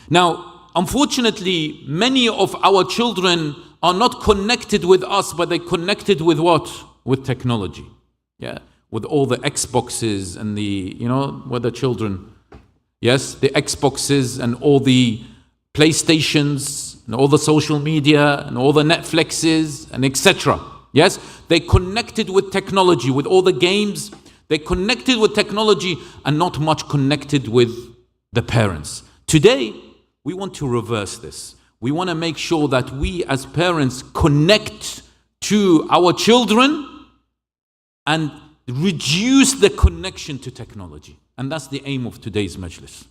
Speaker 6: Now, unfortunately, many of our children are not connected with us, but they're connected with what? With technology. Yeah, with all the Xboxes and with the children. Yes, the Xboxes and all the PlayStations and all the social media and all the Netflixes and etc. Yes, they connected with technology, with all the games. They connected with technology and not much connected with the parents. Today, we want to reverse this. We want to make sure that we as parents connect to our children and reduce the connection to technology. And that's the aim of today's majlis.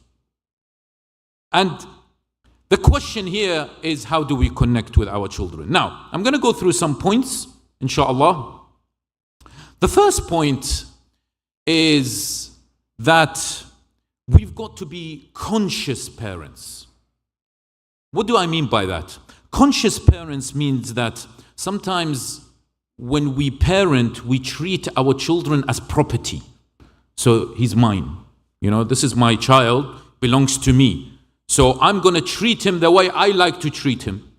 Speaker 6: And the question here is, how do we connect with our children? Now, I'm going to go through some points, inshallah. The first point is that we've got to be conscious parents. What do I mean by that? Conscious parents means that sometimes when we parent, we treat our children as property. So he's mine. This is my child, belongs to me. So I'm going to treat him the way I like to treat him.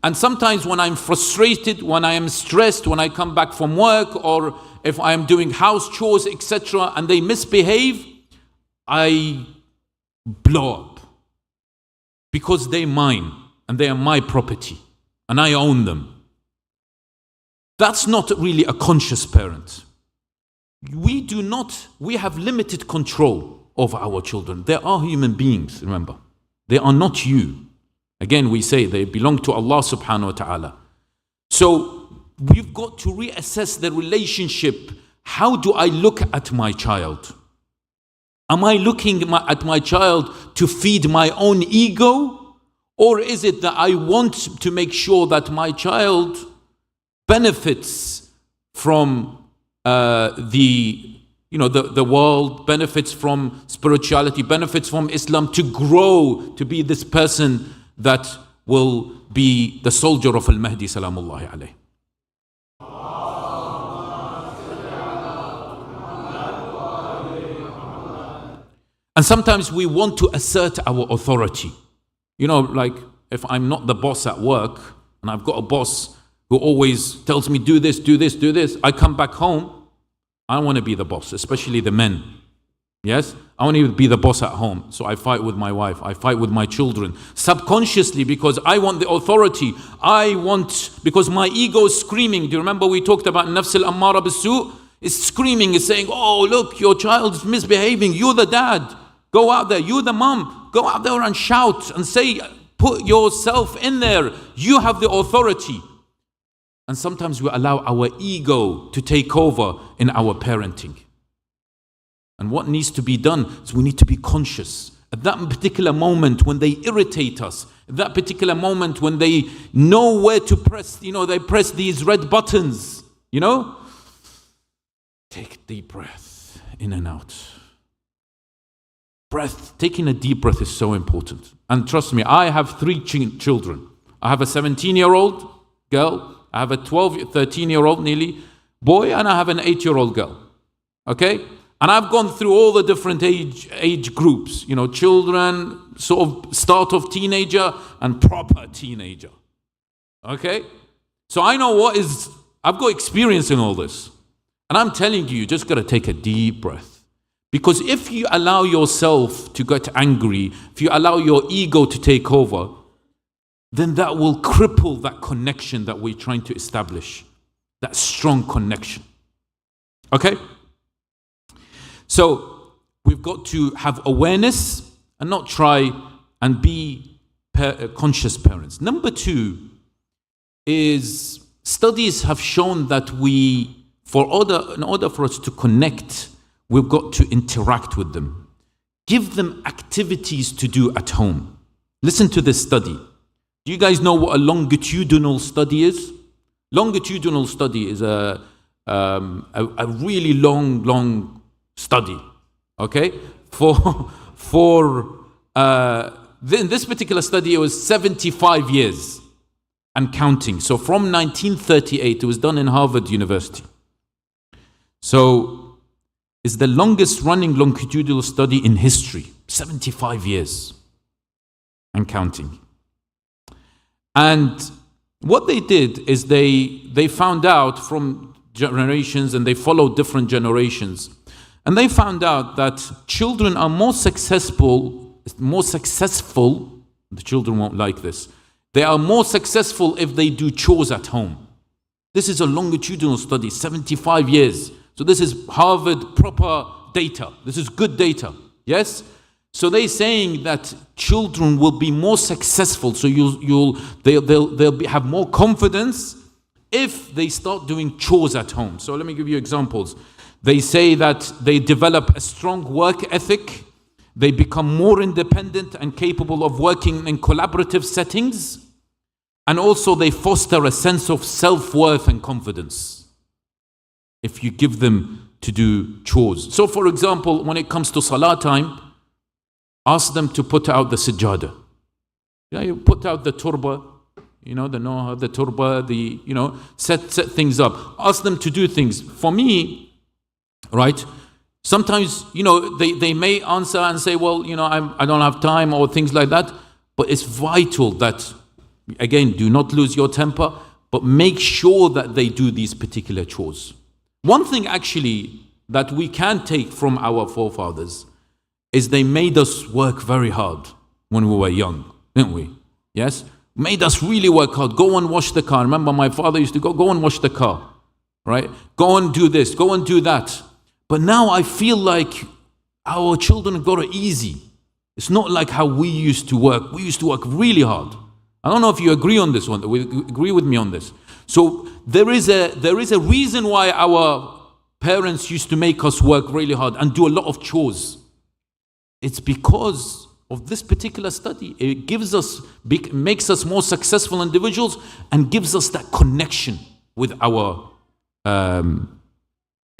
Speaker 6: And sometimes when I'm frustrated, when I am stressed, when I come back from work, or if I am doing house chores, etc., and they misbehave, I blow up. Because they're mine, and they are my property, and I own them. That's not really a conscious parent. We have limited control over our children. They are human beings, remember. They are not you. Again, we say they belong to Allah subhanahu wa ta'ala. So we've got to reassess the relationship. How do I look at my child? Am I looking at my child to feed my own ego? Or is it that I want to make sure that my child benefits from the world, benefits from spirituality, benefits from Islam, to grow to be this person that will be the soldier of Al-Mahdi salamullahi alayhi. And sometimes we want to assert our authority. Like if I'm not the boss at work and I've got a boss who always tells me do this, do this, do this, I come back home, I want to be the boss, especially the men. Yes? I want to be the boss at home. So I fight with my wife, I fight with my children, subconsciously, because I want the authority. Because my ego is screaming. Do you remember we talked about Nafs al-Ammara bis-Su'? It's screaming, it's saying, oh look, your child is misbehaving, you're the dad. Go out there, you're the mom. Go out there and shout and say, put yourself in there. You have the authority. And sometimes we allow our ego to take over in our parenting. And what needs to be done is we need to be conscious. At that particular moment when they irritate us, at that particular moment when they know where to press, they press these red buttons, take a deep breath, in and out. Taking a deep breath is so important. And trust me, I have 3 children. I have a 17-year-old girl, I have a 13-year-old nearly boy, and I have an 8-year-old girl. Okay? And I've gone through all the different age groups, children, sort of start of teenager and proper teenager. Okay? So I know I've got experience in all this. And I'm telling you just got to take a deep breath. Because if you allow yourself to get angry, if you allow your ego to take over, then that will cripple that connection that we're trying to establish. That strong connection. Okay? So we've got to have awareness and not try and be conscious parents. Number 2 is studies have shown that in order for us to connect, we've got to interact with them. Give them activities to do at home. Listen to this study. Do you guys know what a longitudinal study is? Longitudinal study is a really long study. Okay? In this particular study, it was 75 years and counting. So from 1938, it was done in Harvard University. So it's the longest running longitudinal study in history. 75 years and counting. And what they did is they found out from generations, and they followed different generations. And they found out that children are more successful, the children won't like this, they are more successful if they do chores at home. This is a longitudinal study, 75 years. So this is Harvard proper data. This is good data. Yes? So they're saying that children will be more successful. So they'll have more confidence if they start doing chores at home. So let me give you examples. They say that they develop a strong work ethic. They become more independent and capable of working in collaborative settings. And also they foster a sense of self-worth and confidence. if you give them to do chores. So for example, when it comes to salah time, ask them to put out the sajjada. Yeah, you put out the turba, the turba, set things up. Ask them to do things. For me, right, sometimes, they may answer and say, well, I don't have time or things like that. But it's vital that, again, do not lose your temper, but make sure that they do these particular chores. One thing actually that we can take from our forefathers is they made us work very hard when we were young, didn't we? Yes? Made us really work hard. Go and wash the car. Remember, my father used to go and wash the car, right? Go and do this, go and do that. But now I feel like our children got it easy. It's not like how we used to work. We used to work really hard. I don't know if you agree on this one. Agree with me on this. So there is a reason why our parents used to make us work really hard and do a lot of chores. It's because of this particular study. It makes us more successful individuals and gives us that connection with our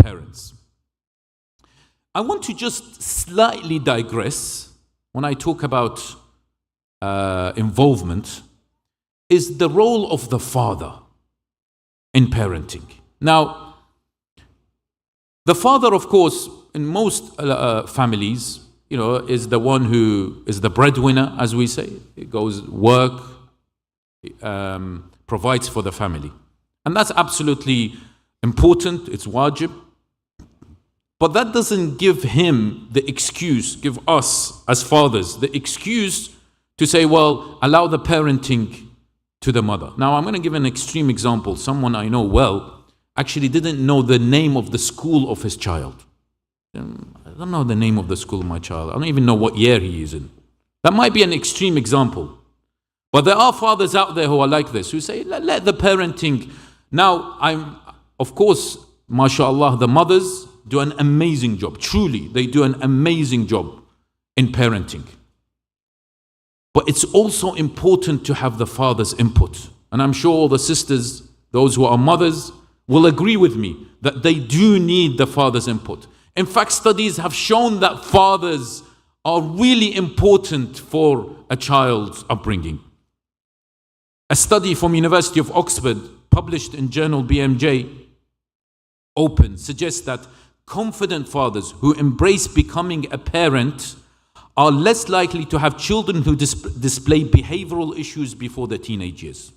Speaker 6: parents. I want to just slightly digress when I talk about involvement, is the role of the father in parenting. Now, the father, of course, in most families, is the one who is the breadwinner, as we say. It goes work, provides for the family. And that's absolutely important, it's wajib. But that doesn't give him the excuse, give us as fathers the excuse to say, well, allow the parenting to the mother. Now, I'm going to give an extreme example. Someone I know well actually didn't know the name of the school of his child. I don't know the name of the school of my child. I don't even know what year he is in. That might be an extreme example. But there are fathers out there who are like this, who say, let the parenting. Now, of course, mashallah, the mothers do an amazing job. Truly, they do an amazing job in parenting. But it's also important to have the father's input. And I'm sure all the sisters, those who are mothers, will agree with me that they do need the father's input. In fact, studies have shown that fathers are really important for a child's upbringing. A study from University of Oxford, published in journal BMJ Open, suggests that confident fathers who embrace becoming a parent are less likely to have children who display behavioral issues before their teenage years.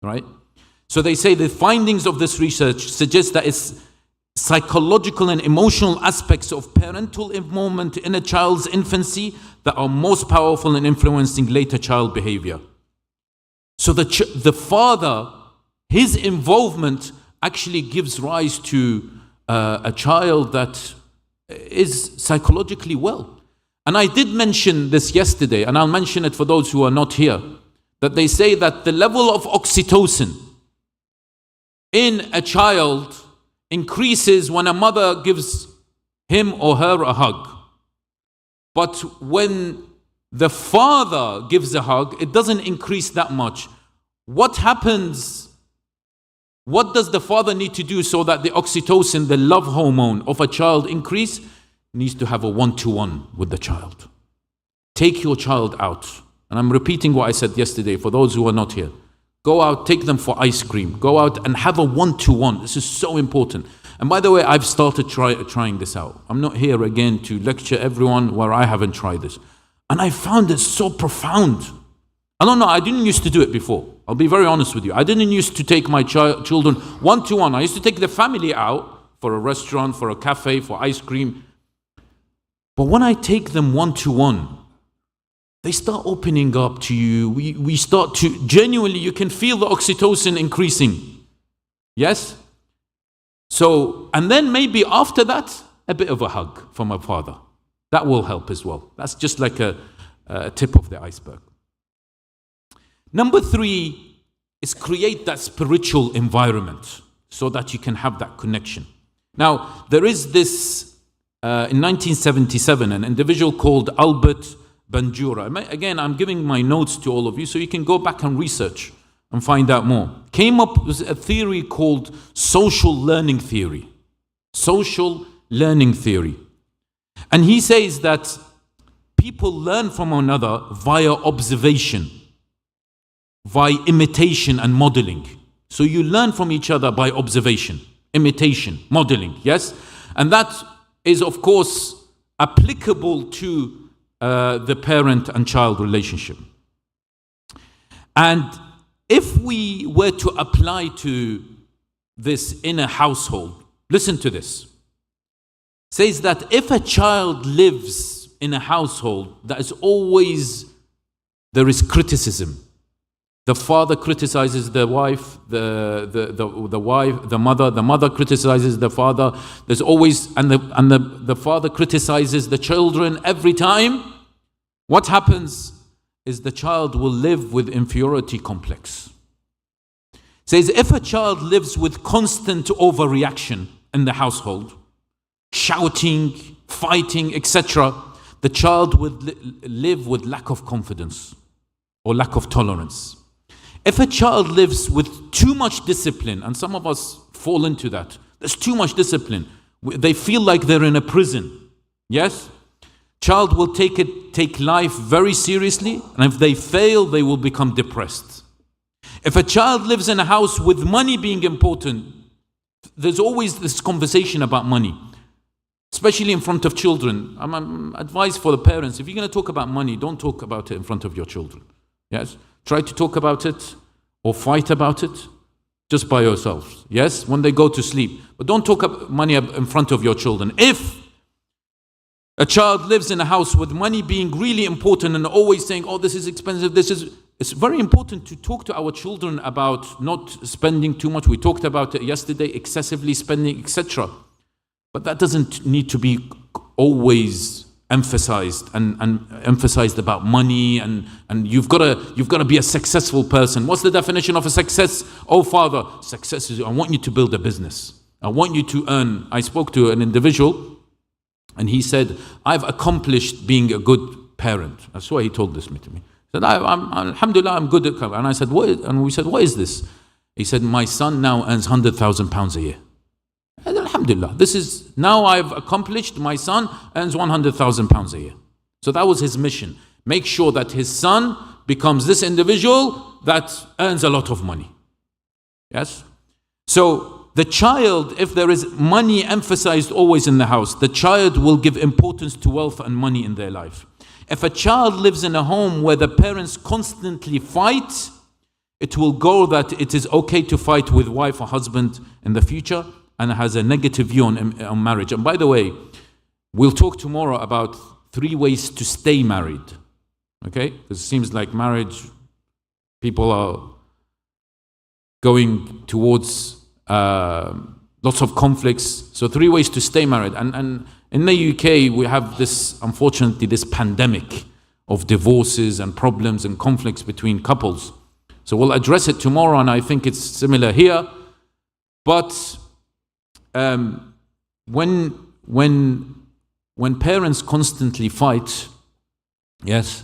Speaker 6: Right? So they say the findings of this research suggest that it's psychological and emotional aspects of parental involvement in a child's infancy that are most powerful in influencing later child behavior. So the father, his involvement actually gives rise to a child that is psychologically well. And I did mention this yesterday, and I'll mention it for those who are not here, that they say that the level of oxytocin in a child increases when a mother gives him or her a hug. But when the father gives a hug, it doesn't increase that much. What happens? What does the father need to do so that the oxytocin, the love hormone of a child, increase? Needs to have a one-to-one with the child. Take your child out. And I'm repeating what I said yesterday for those who are not here. Go out, take them for ice cream. Go out and have a one-to-one. This is so important. And by the way, I've started trying this out. I'm not here again to lecture everyone where I haven't tried this. And I found it so profound. I don't know, I didn't used to do it before. I'll be very honest with you. I didn't used to take my children one-to-one. I used to take the family out for a restaurant, for a cafe, for ice cream. But when I take them one-to-one, they start opening up to you. We start to, genuinely, you can feel the oxytocin increasing. Yes? So, and then maybe after that, a bit of a hug from a father. That will help as well. That's just like a tip of the iceberg. Number 3 is create that spiritual environment so that you can have that connection. Now, there is this, in 1977, an individual called Albert Bandura. Again, I'm giving my notes to all of you so you can go back and research and find out more. Came up with a theory called social learning theory. social learning theory. And he says that people learn from one another via observation, via imitation and modeling. So you learn from each other by observation, imitation, modeling, yes? And that is, of course, applicable to the parent and child relationship. And if we were to apply to this in a household, listen to this. Says that if a child lives in a household that is always, there is criticism. The father criticizes the wife, the mother criticizes the father. There's always, and the father criticizes the children every time. What happens is the child will live with inferiority complex. Says if a child lives with constant overreaction in the household, shouting, fighting, etc., the child would live with lack of confidence or lack of tolerance. If a child lives with too much discipline, and some of us fall into that, there's too much discipline. They feel like they're in a prison. Yes? Child will take life very seriously, and if they fail, they will become depressed. If a child lives in a house with money being important, there's always this conversation about money, especially in front of children. I'm advice for the parents, if you're going to talk about money, don't talk about it in front of your children. Yes? Try to talk about it or fight about it just by yourselves. Yes? When they go to sleep. But don't talk about money in front of your children. If a child lives in a house with money being really important and always saying, oh, this is expensive, it's very important to talk to our children about not spending too much. We talked about it yesterday, excessively spending, etc. But that doesn't need to be always emphasized and emphasized about money and you've got to be a successful person. What's the definition of a success? Oh, father, success is I want you to build a business. I want you to earn. I spoke to an individual and he said, I've accomplished being a good parent. That's why he told this to me. He said, Alhamdulillah, I'm good at. And I said, what? And we said, what is this? He said, my son now earns £100,000 a year. And Alhamdulillah, this is, now I've accomplished, my son earns £100,000 a year. So that was his mission. Make sure that his son becomes this individual that earns a lot of money. Yes? So the child, if there is money emphasized always in the house, the child will give importance to wealth and money in their life. If a child lives in a home where the parents constantly fight, it will go that it is okay to fight with wife or husband in the future, and has a negative view on marriage. And by the way, we'll talk tomorrow about 3 ways to stay married. Okay? Because it seems like marriage, people are going towards lots of conflicts. So 3 ways to stay married. And in the UK, we have this, unfortunately, this pandemic of divorces and problems and conflicts between couples. So we'll address it tomorrow, and I think it's similar here. But when parents constantly fight, yes,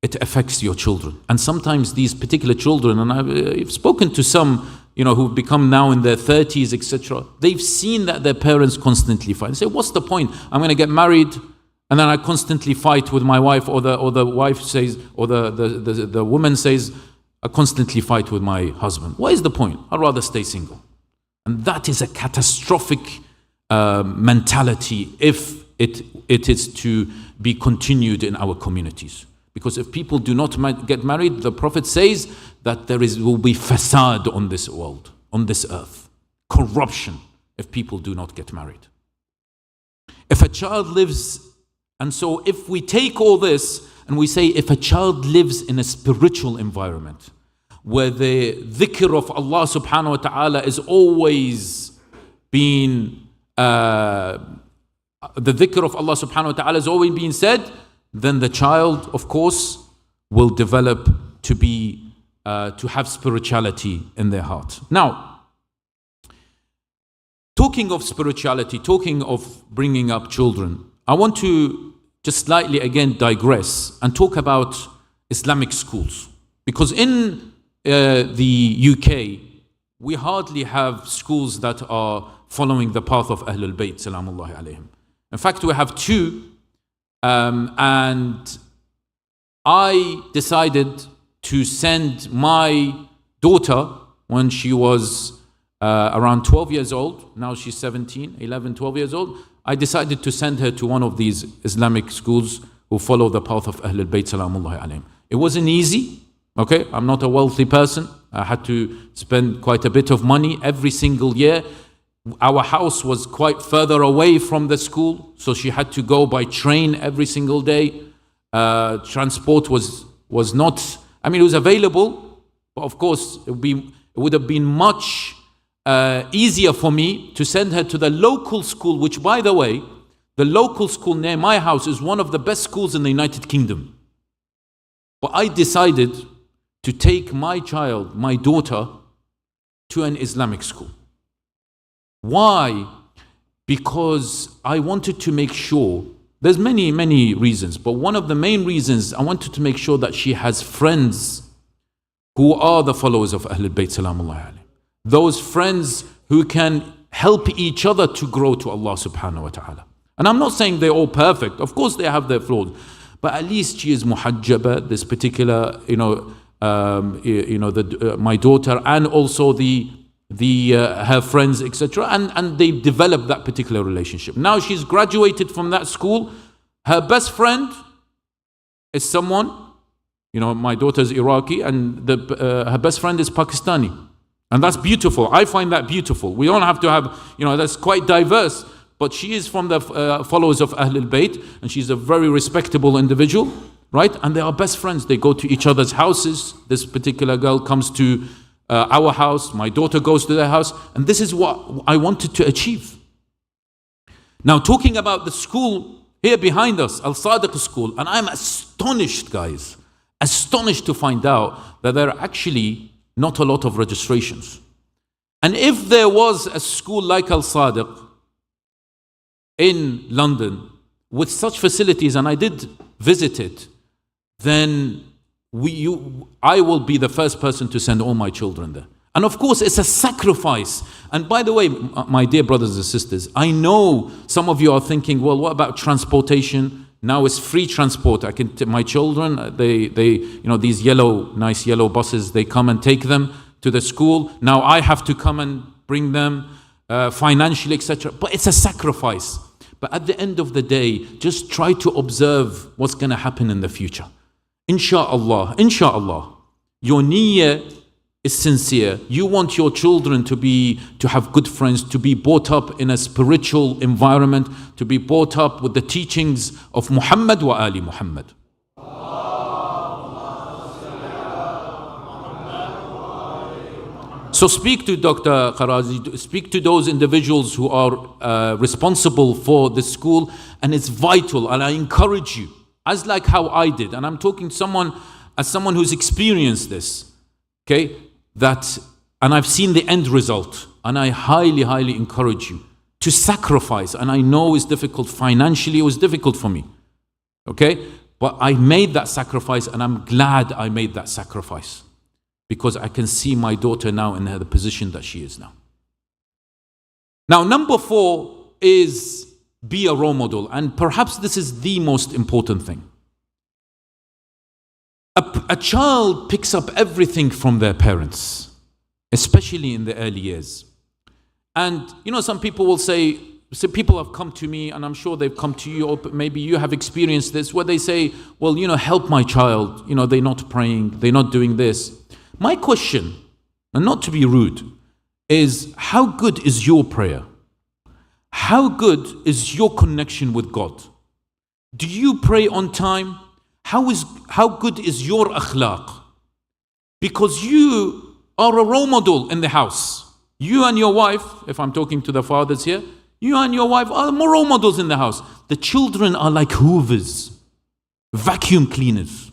Speaker 6: it affects your children. And sometimes these particular children, and I've spoken to some, who've become now in their 30s, etc. They've seen that their parents constantly fight. They say, what's the point? I'm going to get married, and then I constantly fight with my wife, or the wife says, or the woman says, I constantly fight with my husband. What is the point? I'd rather stay single. And that is a catastrophic mentality if it is to be continued in our communities. Because if people do not get married, the Prophet says that will be fasad on this world, on this earth. Corruption if people do not get married. If a child lives, and so if we take all this and we say if a child lives in a spiritual environment, where the dhikr of Allah subhanahu wa ta'ala is always being, the dhikr of Allah subhanahu wa ta'ala is always being said, then the child, of course, will develop to have spirituality in their heart. Now, talking of spirituality, talking of bringing up children, I want to just slightly again digress and talk about Islamic schools. Because in the UK, we hardly have schools that are following the path of Ahlul Bayt, salamullahi alayhim. In fact, we have two, and I decided to send my daughter when she was around 12 years old. Now she's 17, 11, 12 years old. I decided to send her to one of these Islamic schools who follow the path of Ahlul Bayt, salamullahi alayhim. It wasn't easy, okay? I'm not a wealthy person. I had to spend quite a bit of money every single year. Our house was quite further away from the school, so she had to go by train every single day. Transport was not, I mean, it was available, but of course it would have been much easier for me to send her to the local school, which, by the way, the local school near my house is one of the best schools in the United Kingdom. But I decided to take my child, my daughter, to an Islamic school. Why? Because I wanted to make sure, there's many reasons, but one of the main reasons, I wanted to make sure that she has friends who are the followers of Ahlul Bayt, salamullahi alayhim. Those friends who can help each other to grow to Allah subhanahu wa ta'ala. And I'm not saying they're all perfect. Of course they have their flaws. But at least she is muhajjaba, this particular, my daughter, and also her friends, etc. And they developed that particular relationship. Now she's graduated from that school. Her best friend is someone, my daughter's Iraqi, and her best friend is Pakistani. And that's beautiful. I find that beautiful. We don't have to have, that's quite diverse. But she is from the followers of Ahlul Bayt, and she's a very respectable individual, right? And they are best friends. They go to each other's houses. This particular girl comes to our house. My daughter goes to their house. And this is what I wanted to achieve. Now, talking about the school here behind us, Al-Sadiq School, and I'm astonished, guys, astonished to find out that there are actually not a lot of registrations. And if there was a school like Al-Sadiq in London with such facilities, and I did visit it, then I will be the first person to send all my children there. And of course, it's a sacrifice. And by the way, my dear brothers and sisters, I know some of you are thinking, well, what about transportation? Now it's free transport. My children, they these nice yellow buses, they come and take them to the school. Now I have to come and bring them financially, etc. But it's a sacrifice. But at the end of the day, just try to observe what's going to happen in the future. Inshallah, your niyyah is sincere. You want your children to have good friends, to be brought up in a spiritual environment, to be brought up with the teachings of Muhammad wa Ali Muhammad. So speak to Dr. Kharazi, speak to those individuals who are responsible for the school, and it's vital, and I encourage you, as like how I did, and I'm talking as someone who's experienced this, okay, and I've seen the end result, and I highly encourage you to sacrifice, and I know it's difficult financially, it was difficult for me, okay, but I made that sacrifice, and I'm glad I made that sacrifice. Because I can see my daughter now in the position that she is now. Now, number 4 is be a role model. And perhaps this is the most important thing. A child picks up everything from their parents, especially in the early years. And, some people will say, people have come to me, and I'm sure they've come to you, or maybe you have experienced this, where they say, well, help my child. They're not praying, they're not doing this. My question, and not to be rude, is how good is your prayer? How good is your connection with God? Do you pray on time? How good is your akhlaq? Because you are a role model in the house. You and your wife, if I'm talking to the fathers here, you and your wife are more role models in the house. The children are like hoovers, vacuum cleaners.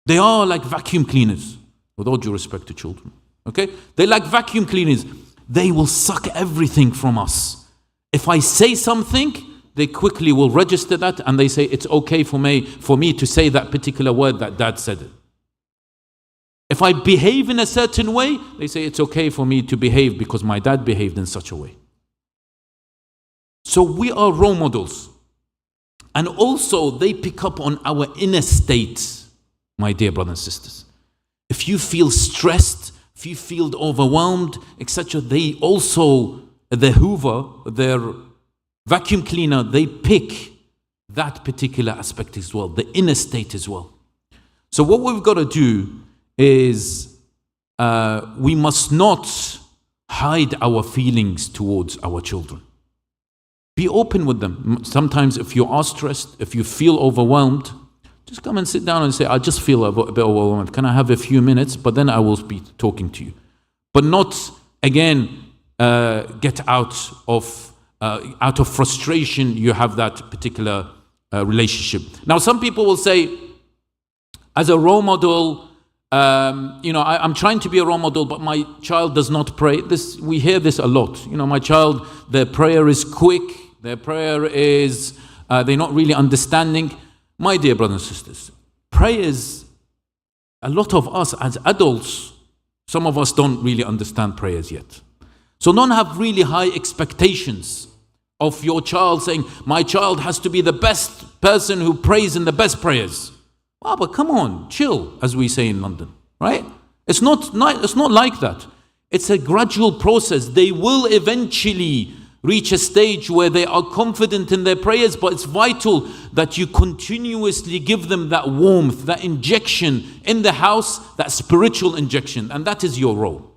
Speaker 6: They are like vacuum cleaners. With all due respect to children, okay? They're like vacuum cleaners. They will suck everything from us. If I say something, they quickly will register that, and they say, it's okay for me to say that particular word that dad said it. If I behave in a certain way, they say it's okay for me to behave because my dad behaved in such a way. So we are role models. And also they pick up on our inner state, my dear brothers and sisters. If you feel stressed, if you feel overwhelmed, etc., they also, the Hoover, their vacuum cleaner, they pick that particular aspect as well, the inner state as well. So what we've got to do is we must not hide our feelings towards our children. Be open with them. Sometimes if you are stressed, if you feel overwhelmed, just come and sit down and say, I just feel a bit overwhelmed. Can I have a few minutes? But then I will be talking to you. But not, again, get out of frustration, you have that particular relationship. Now, some people will say, as a role model, I'm trying to be a role model, but my child does not pray. We hear this a lot. My child, their prayer is quick. Their prayer is, they're not really understanding. My dear brothers and sisters, prayers, a lot of us as adults, some of us don't really understand prayers yet. So don't have really high expectations of your child saying, my child has to be the best person who prays in the best prayers. Wow, but come on, chill, as we say in London, right? It's not like that. It's a gradual process. They will eventually reach a stage where they are confident in their prayers, but it's vital that you continuously give them that warmth, that injection in the house, that spiritual injection, and that is your role.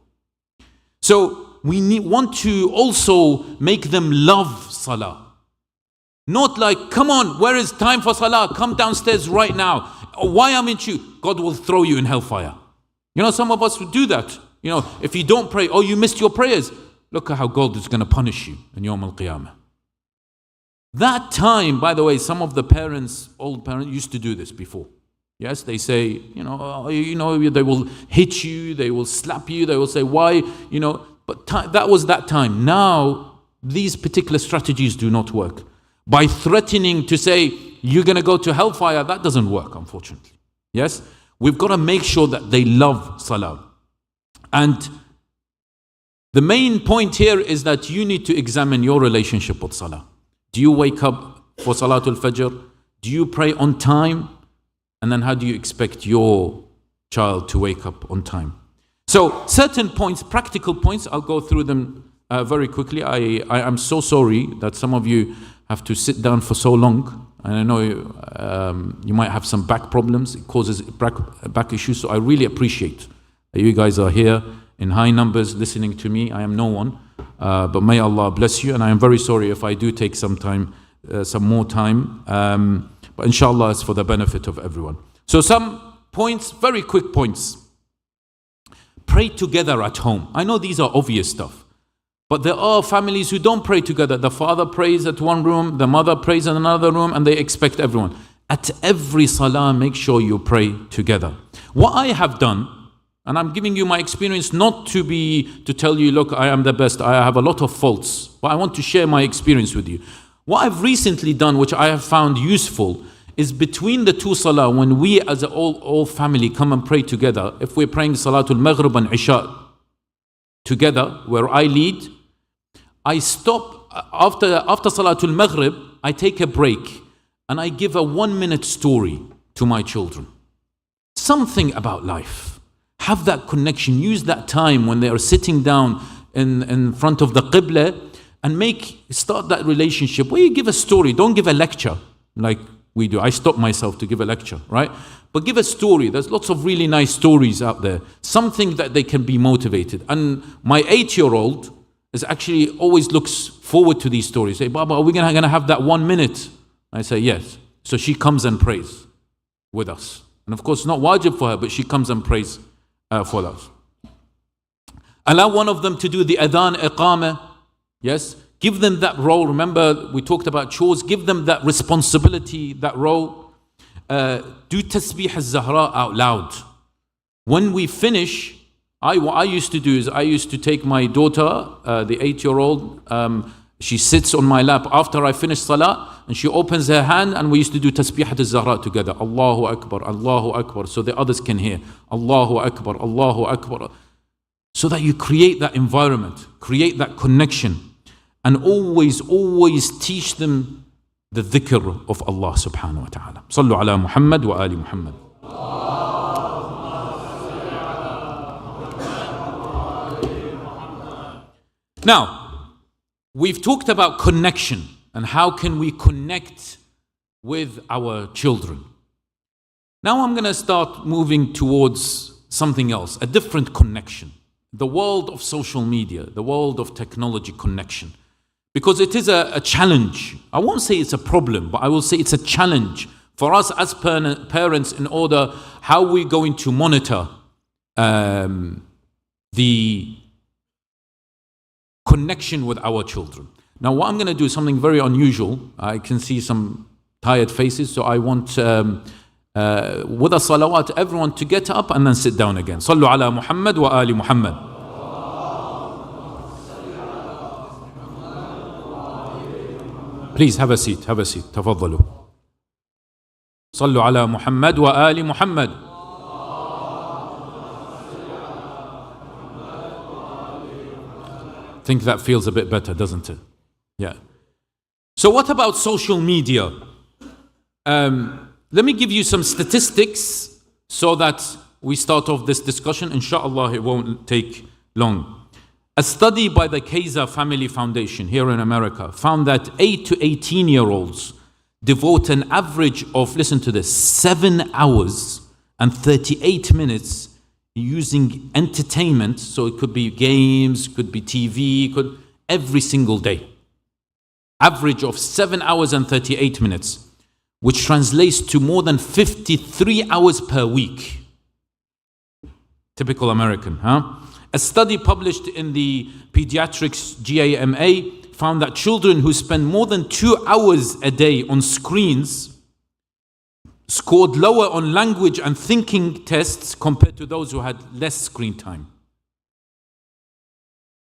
Speaker 6: So we want to also make them love salah. Not like, come on, where is time for salah? Come downstairs right now. Why aren't you? God will throw you in hellfire. Some of us would do that. If you don't pray, you missed your prayers. Look at how God is going to punish you in Yawm al-Qiyamah. That time, by the way, some of the parents, old parents, used to do this before. Yes, they say, they will hit you, they will slap you, they will say, why, but that was that time. Now, these particular strategies do not work. By threatening to say, you're going to go to hellfire, that doesn't work, unfortunately. Yes, we've got to make sure that they love salah. And the main point here is that you need to examine your relationship with salah. Do you wake up for Salatul Fajr? Do you pray on time? And then how do you expect your child to wake up on time? So certain points, practical points, I'll go through them very quickly. I am so sorry that some of you have to sit down for so long. And I know you might have some back problems. It causes back issues. So I really appreciate that you guys are here in high numbers listening to me. I am no one, but may Allah bless you. And I am very sorry if I do take some more time. But inshallah, it's for the benefit of everyone. So some points, very quick points. Pray together at home. I know these are obvious stuff, but there are families who don't pray together. The father prays at one room, the mother prays in another room, and they expect everyone. At every salah, make sure you pray together. What I have done, and I'm giving you my experience not to tell you, look, I am the best, I have a lot of faults, but I want to share my experience with you. What I've recently done, which I have found useful, is between the two salah, when we as an all family come and pray together, if we're praying Salatul Maghrib and Isha together, where I lead, I stop, after Salatul Maghrib, I take a break, and I give a 1-minute story to my children. Something about life. Have that connection, use that time when they are sitting down in front of the Qibla, and start that relationship where you give a story. Don't give a lecture like we do. I stop myself to give a lecture, right? But give a story. There's lots of really nice stories out there. Something that they can be motivated. And my 8-year-old is actually always looks forward to these stories. Say, Baba, are we going to have that 1 minute? I say, yes. So she comes and prays with us. And of course, it's not wajib for her, but she comes and prays for us. Allow one of them to do the adhan, iqamah. Yes, give them that role. Remember, we talked about chores. Give them that responsibility, that role. Do tasbih al-Zahra out loud. When we finish, what I used to do is I used to take my daughter, the 8-year-old, She sits on my lap after I finish salah, and she opens her hand, and we used to do tasbihat al-Zahra together. Allahu Akbar, Allahu Akbar, so the others can hear. Allahu Akbar, Allahu Akbar. So that you create that environment, create that connection, and always teach them the dhikr of Allah subhanahu wa ta'ala. Sallu ala Muhammad wa ali Muhammad. Now, we've talked about connection and how can we connect with our children. Now I'm going to start moving towards something else, a different connection. The world of social media, the world of technology connection. Because it is a challenge. I won't say it's a problem, but I will say it's a challenge for us as parents in order how we're going to monitor the connection with our children. Now what I'm going to do is something very unusual. I can see some tired faces, so I want with a salawat everyone to get up and then sit down again. Sallu ala Muhammad wa ali Muhammad. Please have a seat, تفضلوا. صلوا على محمد وآل محمد. I think that feels a bit better, doesn't it? Yeah. So what about social media? Let me give you some statistics so that we start off this discussion. Inshallah, it won't take long. A study by the Kaiser Family Foundation here in America found that 8 to 18-year-olds devote an average of, listen to this, 7 hours and 38 minutes using entertainment. So it could be games, could be TV, every single day. Average of 7 hours and 38 minutes, which translates to more than 53 hours per week. Typical American, huh? A study published in the Pediatrics JAMA found that children who spend more than 2 hours a day on screens scored lower on language and thinking tests compared to those who had less screen time.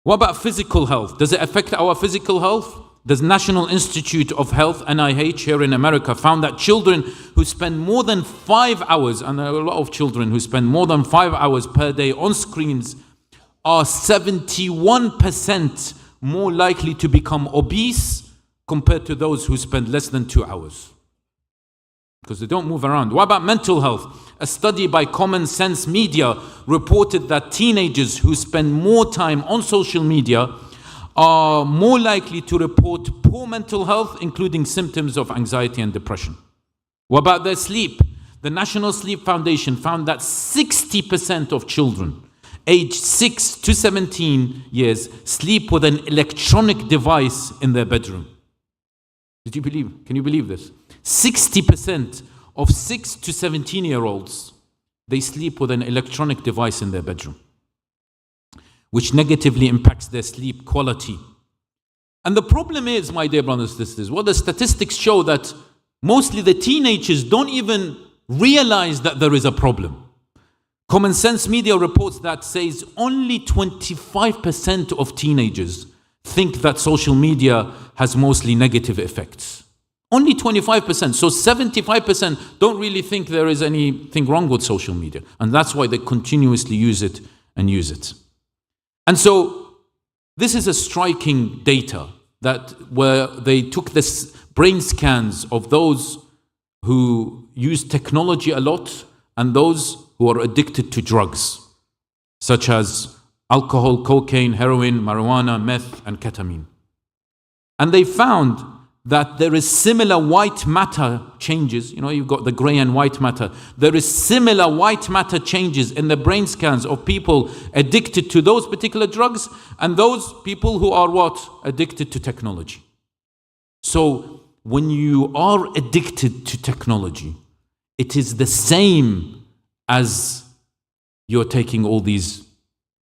Speaker 6: What about physical health? Does it affect our physical health? The National Institute of Health, NIH, here in America, found that children who spend more than 5 hours, and there are a lot of children who spend more than 5 hours per day on screens, are 71% more likely to become obese compared to those who spend less than 2 hours. Because they don't move around. What about mental health? A study by Common Sense Media reported that teenagers who spend more time on social media are more likely to report poor mental health, including symptoms of anxiety and depression. What about their sleep? The National Sleep Foundation found that 60% of children aged 6 to 17 years sleep with an electronic device in their bedroom. Can you believe this? 60% of 6 to 17-year-olds, they sleep with an electronic device in their bedroom, which negatively impacts their sleep quality. And the problem is, my dear brothers and sisters, what the statistics show that mostly the teenagers don't even realize that there is a problem. Common Sense Media reports that says only 25% of teenagers think that social media has mostly negative effects. Only 25%. So 75% don't really think there is anything wrong with social media. And that's why they continuously use it and use it. And so this is a striking data that where they took this brain scans of those who use technology a lot and those who are addicted to drugs, such as alcohol, cocaine, heroin, marijuana, meth, and ketamine. And they found that there is similar white matter changes. You know, you've got the gray and white matter. There is similar white matter changes in the brain scans of people addicted to those particular drugs and those people who are what? Addicted to technology. So when you are addicted to technology, it is the same as you're taking all these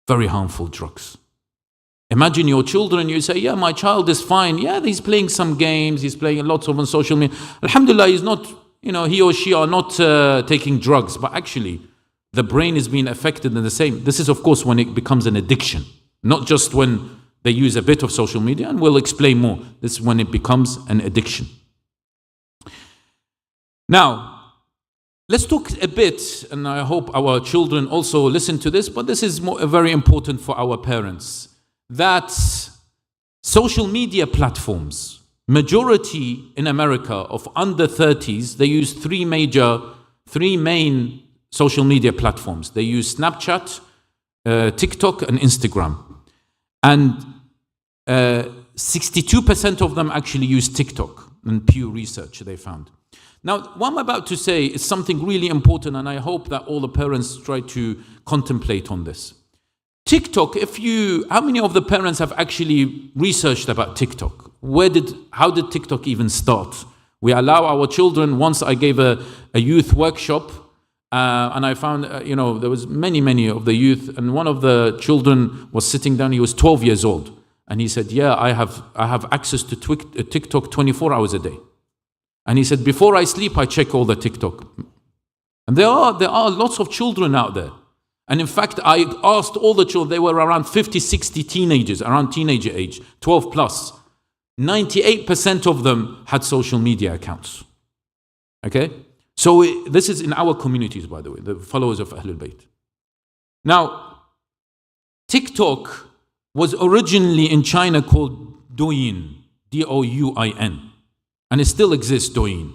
Speaker 6: very harmful drugs. Imagine your children, you say, yeah, my child is fine. Yeah, he's playing some games, he's playing lots of on social media. Alhamdulillah, he's not, he or she are not taking drugs, but actually the brain is being affected in the same. This is, of course, when it becomes an addiction, not just when They use a bit of social media, and we'll explain more. This is when it becomes an addiction. Now, let's talk a bit, and I hope our children also listen to this, but this is very important for our parents, that social media platforms, majority in America of under 30s, they use three main social media platforms. They use Snapchat, TikTok, and Instagram. And 62% of them actually use TikTok, in Pew Research they found. Now, what I'm about to say is something really important, and I hope that all the parents try to contemplate on this. TikTok, how many of the parents have actually researched about TikTok? How did TikTok even start? We allow our children, once I gave a youth workshop, and I found, there was many of the youth, and one of the children was sitting down, he was 12 years old, and he said, yeah, I have access to TikTok 24 hours a day. And he said, before I sleep, I check all the TikTok. And there are lots of children out there. And in fact, I asked all the children, they were around 50, 60 teenagers, around teenager age, 12 plus. 98% of them had social media accounts. Okay? So this is in our communities, by the way, the followers of Ahlul Bayt. Now, TikTok was originally in China called Douyin, D-O-U-I-N. And it still exists, Douyin.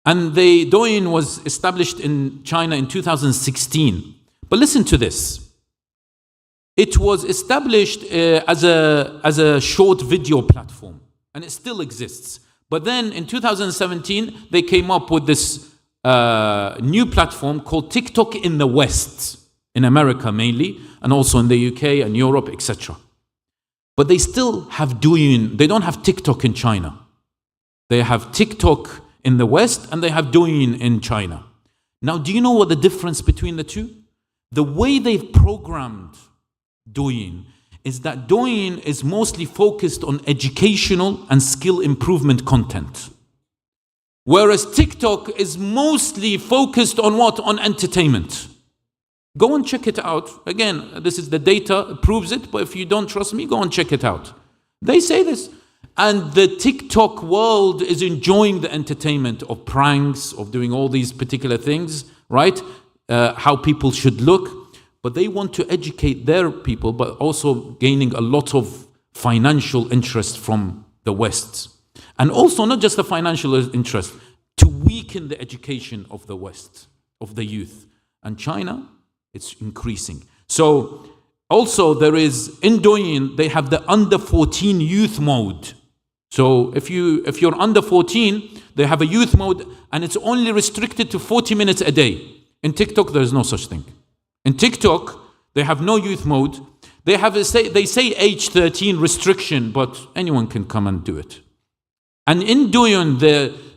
Speaker 6: And Douyin was established in China in 2016. But listen to this. It was established as a short video platform, and it still exists. But then in 2017, they came up with this new platform called TikTok in the West, in America mainly, and also in the UK and Europe, etc. But they still have Douyin. They don't have TikTok in China. They have TikTok in the West, and they have Douyin in China. Now, do you know what the difference between the two? The way they've programmed Douyin is that Douyin is mostly focused on educational and skill improvement content. Whereas TikTok is mostly focused on what? On entertainment. Go and check it out. Again, this is the data, proves it, but if you don't trust me, go and check it out. They say this. And the TikTok world is enjoying the entertainment of pranks, of doing all these particular things, right? How people should look. But they want to educate their people, but also gaining a lot of financial interest from the West. And also not just the financial interest, to weaken the education of the West, of the youth. And China, it's increasing. So also there is, in Douyin, they have the under 14 youth mode. So if you're under 14, they have a youth mode, and it's only restricted to 40 minutes a day. In TikTok, there is no such thing. In TikTok, they have no youth mode. They say age 13 restriction, but anyone can come and do it. And in Douyin,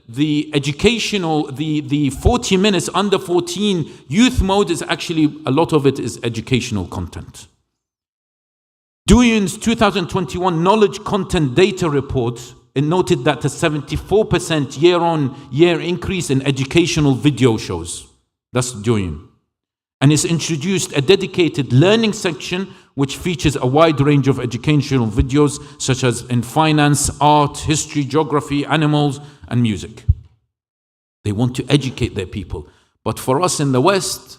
Speaker 6: the educational, the 40 minutes under 14 youth mode is actually, a lot of it is educational content. Douyin's 2021 Knowledge Content Data Report, it noted that a 74% year-on-year increase in educational video shows. That's Douyin. And it's introduced a dedicated learning section which features a wide range of educational videos such as in finance, art, history, geography, animals, and music. They want to educate their people. But for us in the West,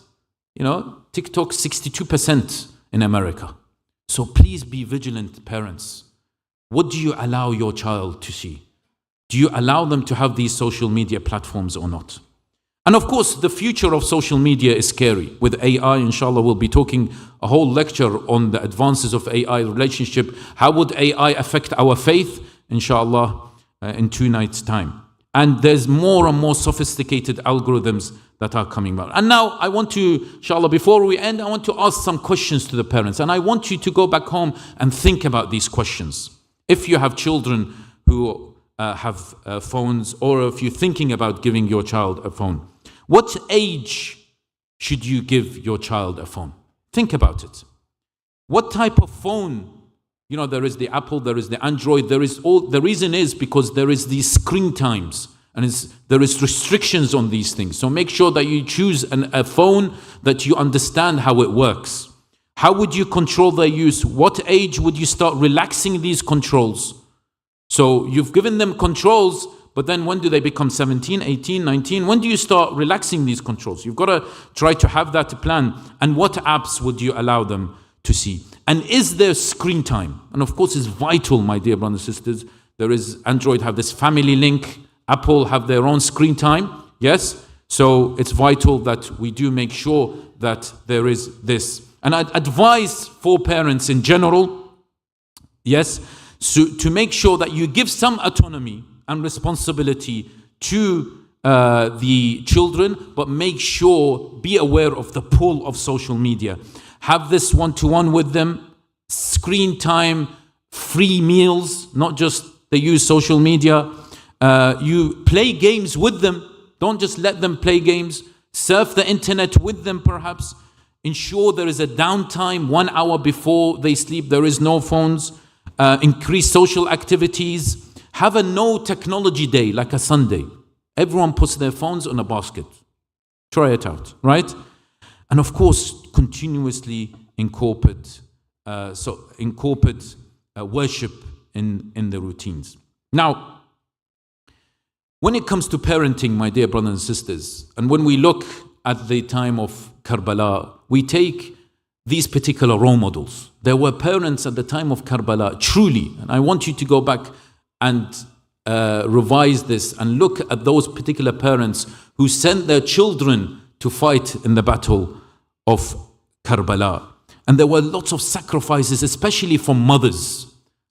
Speaker 6: TikTok 62% in America. So please be vigilant, parents. What do you allow your child to see? Do you allow them to have these social media platforms or not? And of course, the future of social media is scary. With AI, inshallah, we'll be talking a whole lecture on the advances of AI relationship. How would AI affect our faith? Inshallah, in 2 nights' time. And there's more and more sophisticated algorithms that are coming out. And now I want to, inshallah, before we end, I want to ask some questions to the parents. And I want you to go back home and think about these questions. If you have children who have phones, or if you're thinking about giving your child a phone, what age should you give your child a phone? Think about it. What type of phone? There is the Apple, there is the Android, the reason is because there is these screen times, and there is restrictions on these things. So make sure that you choose a phone that you understand how it works. How would you control their use? What age would you start relaxing these controls? So you've given them controls, but then when do they become 17, 18, 19? When do you start relaxing these controls? You've got to try to have that plan. And what apps would you allow them to see? And is there screen time? And of course, it's vital, my dear brothers and sisters. There is Android have this family link. Apple have their own screen time. Yes? So it's vital that we do make sure that there is this. And I'd advise for parents in general, yes, so to make sure that you give some autonomy and responsibility to the children, but make sure, be aware of the pull of social media. Have this one-to-one with them, screen time, free meals, not just they use social media. You play games with them. Don't just let them play games. Surf the internet with them perhaps. Ensure there is a downtime 1 hour before they sleep. There is no phones. Increase social activities. Have a no technology day, like a Sunday. Everyone puts their phones on a basket. Try it out, right? And of course, continuously incorporate worship in the routines. Now, when it comes to parenting, my dear brothers and sisters, and when we look at the time of Karbala, we take these particular role models. There were parents at the time of Karbala, truly, and I want you to go back and revise this and look at those particular parents who sent their children to fight in the battle of Karbala. And there were lots of sacrifices, especially from mothers.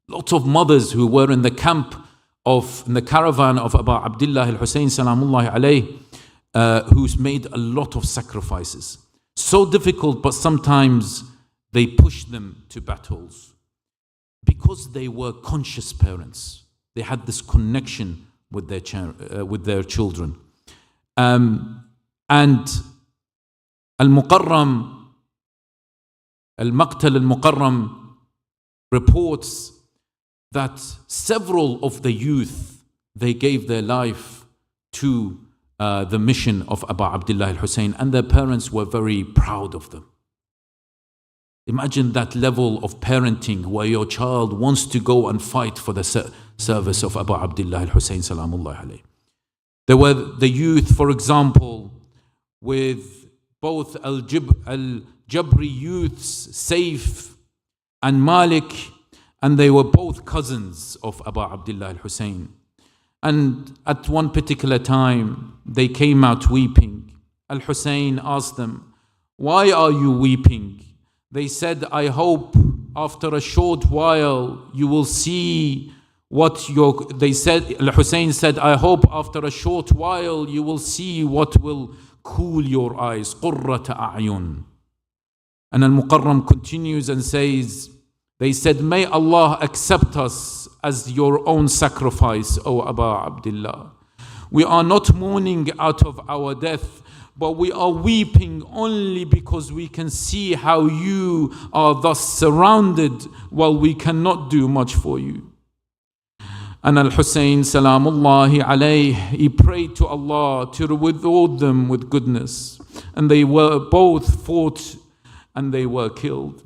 Speaker 6: Lots of mothers who were in the in the caravan of Abu Abdullah al-Hussein salamullahi alayh, who's made a lot of sacrifices. So difficult, but sometimes they pushed them to battles because they were conscious parents. They had this connection with their children. And Al-Muqarram, Al-Maqtal Al-Muqarram reports that several of the youth, they gave their life to the mission of Abu Abdullah al-Hussein, and their parents were very proud of them. Imagine that level of parenting where your child wants to go and fight for the service of Abu Abdullah al-Hussein salamullah alayh. There were the youth, for example, with both Al-Jabri youths, Saif and Malik, and they were both cousins of Abu Abdullah al-Hussein. And at one particular time, they came out weeping. Al-Hussein asked them, "Why are you weeping?" They said, "I hope after a short while you will see what Al-Hussein said, "I hope after a short while you will see what will cool your eyes." قُرَّةَ أَعْيُنٍ. And Al-Muqarram continues and says, they said, "May Allah accept us as your own sacrifice, O Abu Abdullah. We are not mourning out of our death, but we are weeping only because we can see how you are thus surrounded while we cannot do much for you." And Al-Hussein salamullahi alayh, he prayed to Allah to reward them with goodness. And they were both fought and they were killed.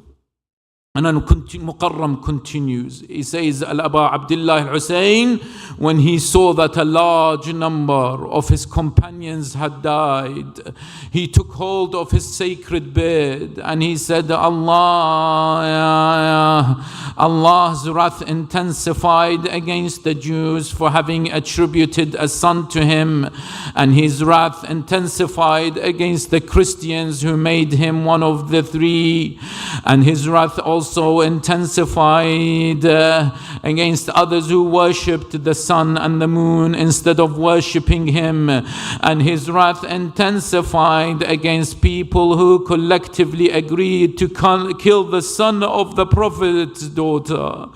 Speaker 6: And then Muqarram continues. He says, Abu Abdullah al-Hussein, when he saw that a large number of his companions had died, he took hold of his sacred bed and he said, Allah's wrath intensified against the Jews for having attributed a son to him, and his wrath intensified against the Christians who made him one of the three, and his wrath also intensified against others who worshipped the sun and the moon instead of worshipping him, and his wrath intensified against people who collectively agreed to kill the son of the Prophet's daughter.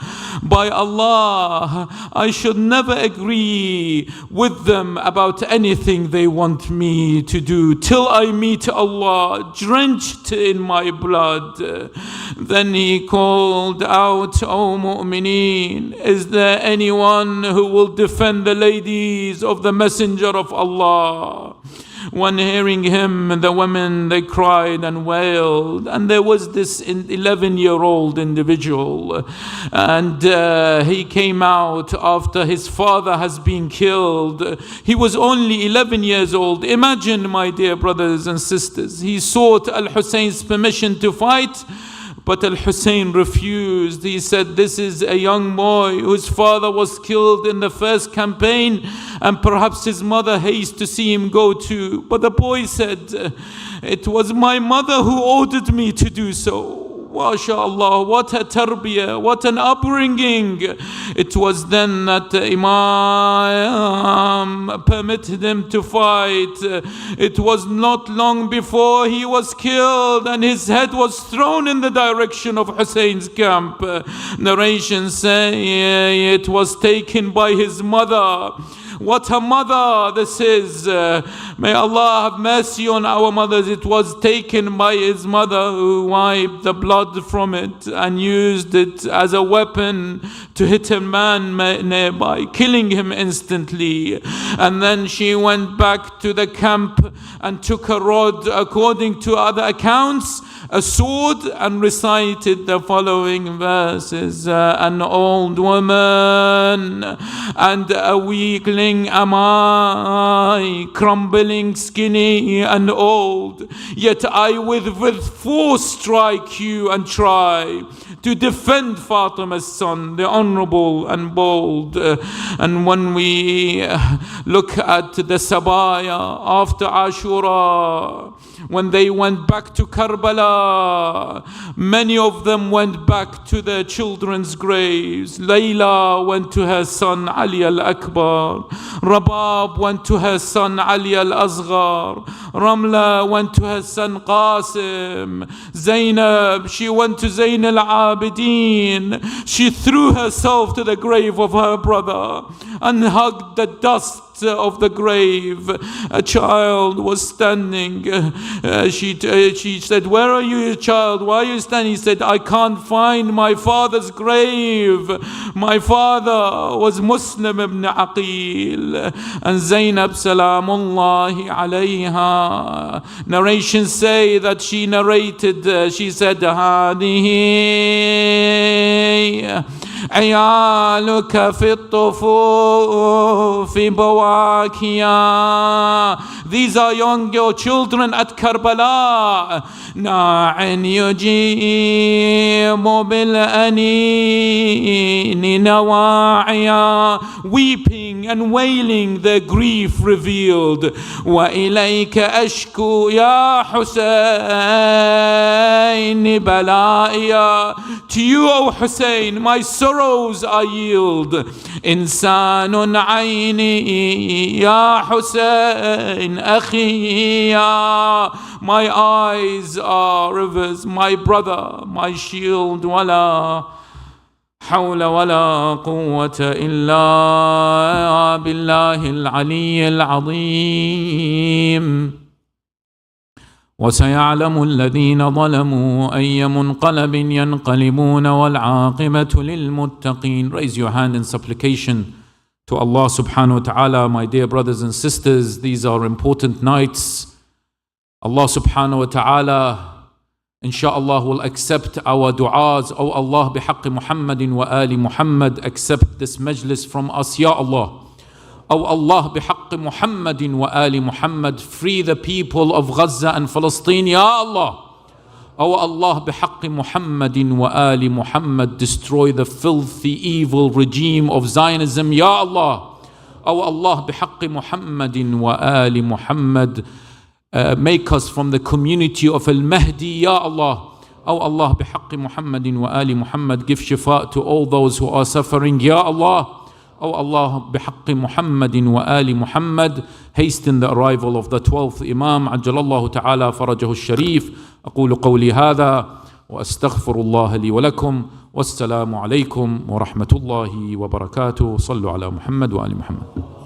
Speaker 6: By Allah, I should never agree with them about anything they want me to do till I meet Allah drenched in my blood. Then he called out, "O Mu'mineen, is there anyone who will defend the ladies of the Messenger of Allah?" When hearing him, the women, they cried and wailed. And there was this 11-year-old individual, and he came out after his father has been killed. He was only 11 years old. Imagine, my dear brothers and sisters, he sought Al-Hussein's permission to fight, but Al-Hussein refused. He said, this is a young boy whose father was killed in the first campaign, and perhaps his mother hastes to see him go too. But the boy said, it was my mother who ordered me to do so. MashaAllah, what a tarbiyah, what an upbringing. It was then that the Imam permitted him to fight. It was not long before he was killed and his head was thrown in the direction of Hussein's camp. Narrations say it was taken by his mother. What a mother this is. May Allah have mercy on our mothers. It was taken by his mother, who wiped the blood from it and used it as a weapon to hit a man nearby, killing him instantly. And then she went back to the camp and took a rod, according to other accounts, a sword, and recited the following verses. An old woman and a weakling am I, crumbling, skinny and old, yet I with force strike you and try to defend Fatima's son, the honorable and bold. And when we look at the Sabaya after Ashura, when they went back to Karbala, many of them went back to their children's graves. Layla went to her son Ali al-Akbar. Rabab went to her son Ali al-Asghar. Ramla went to her son Qasim. Zainab, she went to Zain al-Abidin. She threw herself to the grave of her brother and hugged the dust of the grave. A child was standing. She said, where are you, child? Why are you standing? He said, I can't find my father's grave. My father was Muslim ibn Aqil. And Zainab, salamullahi alayha, narrations say that she narrated, she said, هذه عيالك في الطفوف بواكيا. These are your children at Karbala. ناع يجيب بالأنين نواعيا, weeping and wailing, their grief revealed. وإليك أشكو يا حسين بلائيا. To you, O Hussein, my sorrows I yield. إنسان عيني يا حسين أخي يا. My eyes are rivers, my brother, my shield. ولا حول ولا قوة إلا بالله العلي العظيم. وسيعلم الذين ظلموا أي منقلب ينقلبون والعاقبة للمتقين. Raise your hand in supplication to Allah subhanahu wa ta'ala. My dear brothers and sisters, these are important nights. Allah subhanahu wa ta'ala inshaAllah will accept our du'as. Oh Allah, bihaqqi Muhammadin wa ali Muhammad, accept this majlis from us, Ya Allah. Oh Allah, bihaqqi Muhammadin wa ali Muhammad, free the people of Gaza and Palestine, Ya Allah. Oh Allah, bihaqqi Muhammadin wa ali Muhammad, destroy the filthy, evil regime of Zionism, Ya Allah. Oh Allah, bihaqqi Muhammadin wa ali Muhammad, make us from the community of Al-Mahdi, Ya Allah. Oh Allah, bihaqqi Muhammadin wa ali Muhammad, give shifa to all those who are suffering, Ya Allah. Oh Allah, bihaqqi Muhammadin wa ali Muhammad, hasten the arrival of the 12th Imam, ajjalallahu ta'ala farajahu al-sharif. أقول قولي هذا وأستغفر الله لي ولكم والسلام عليكم ورحمة الله وبركاته. صلوا على محمد وآل محمد.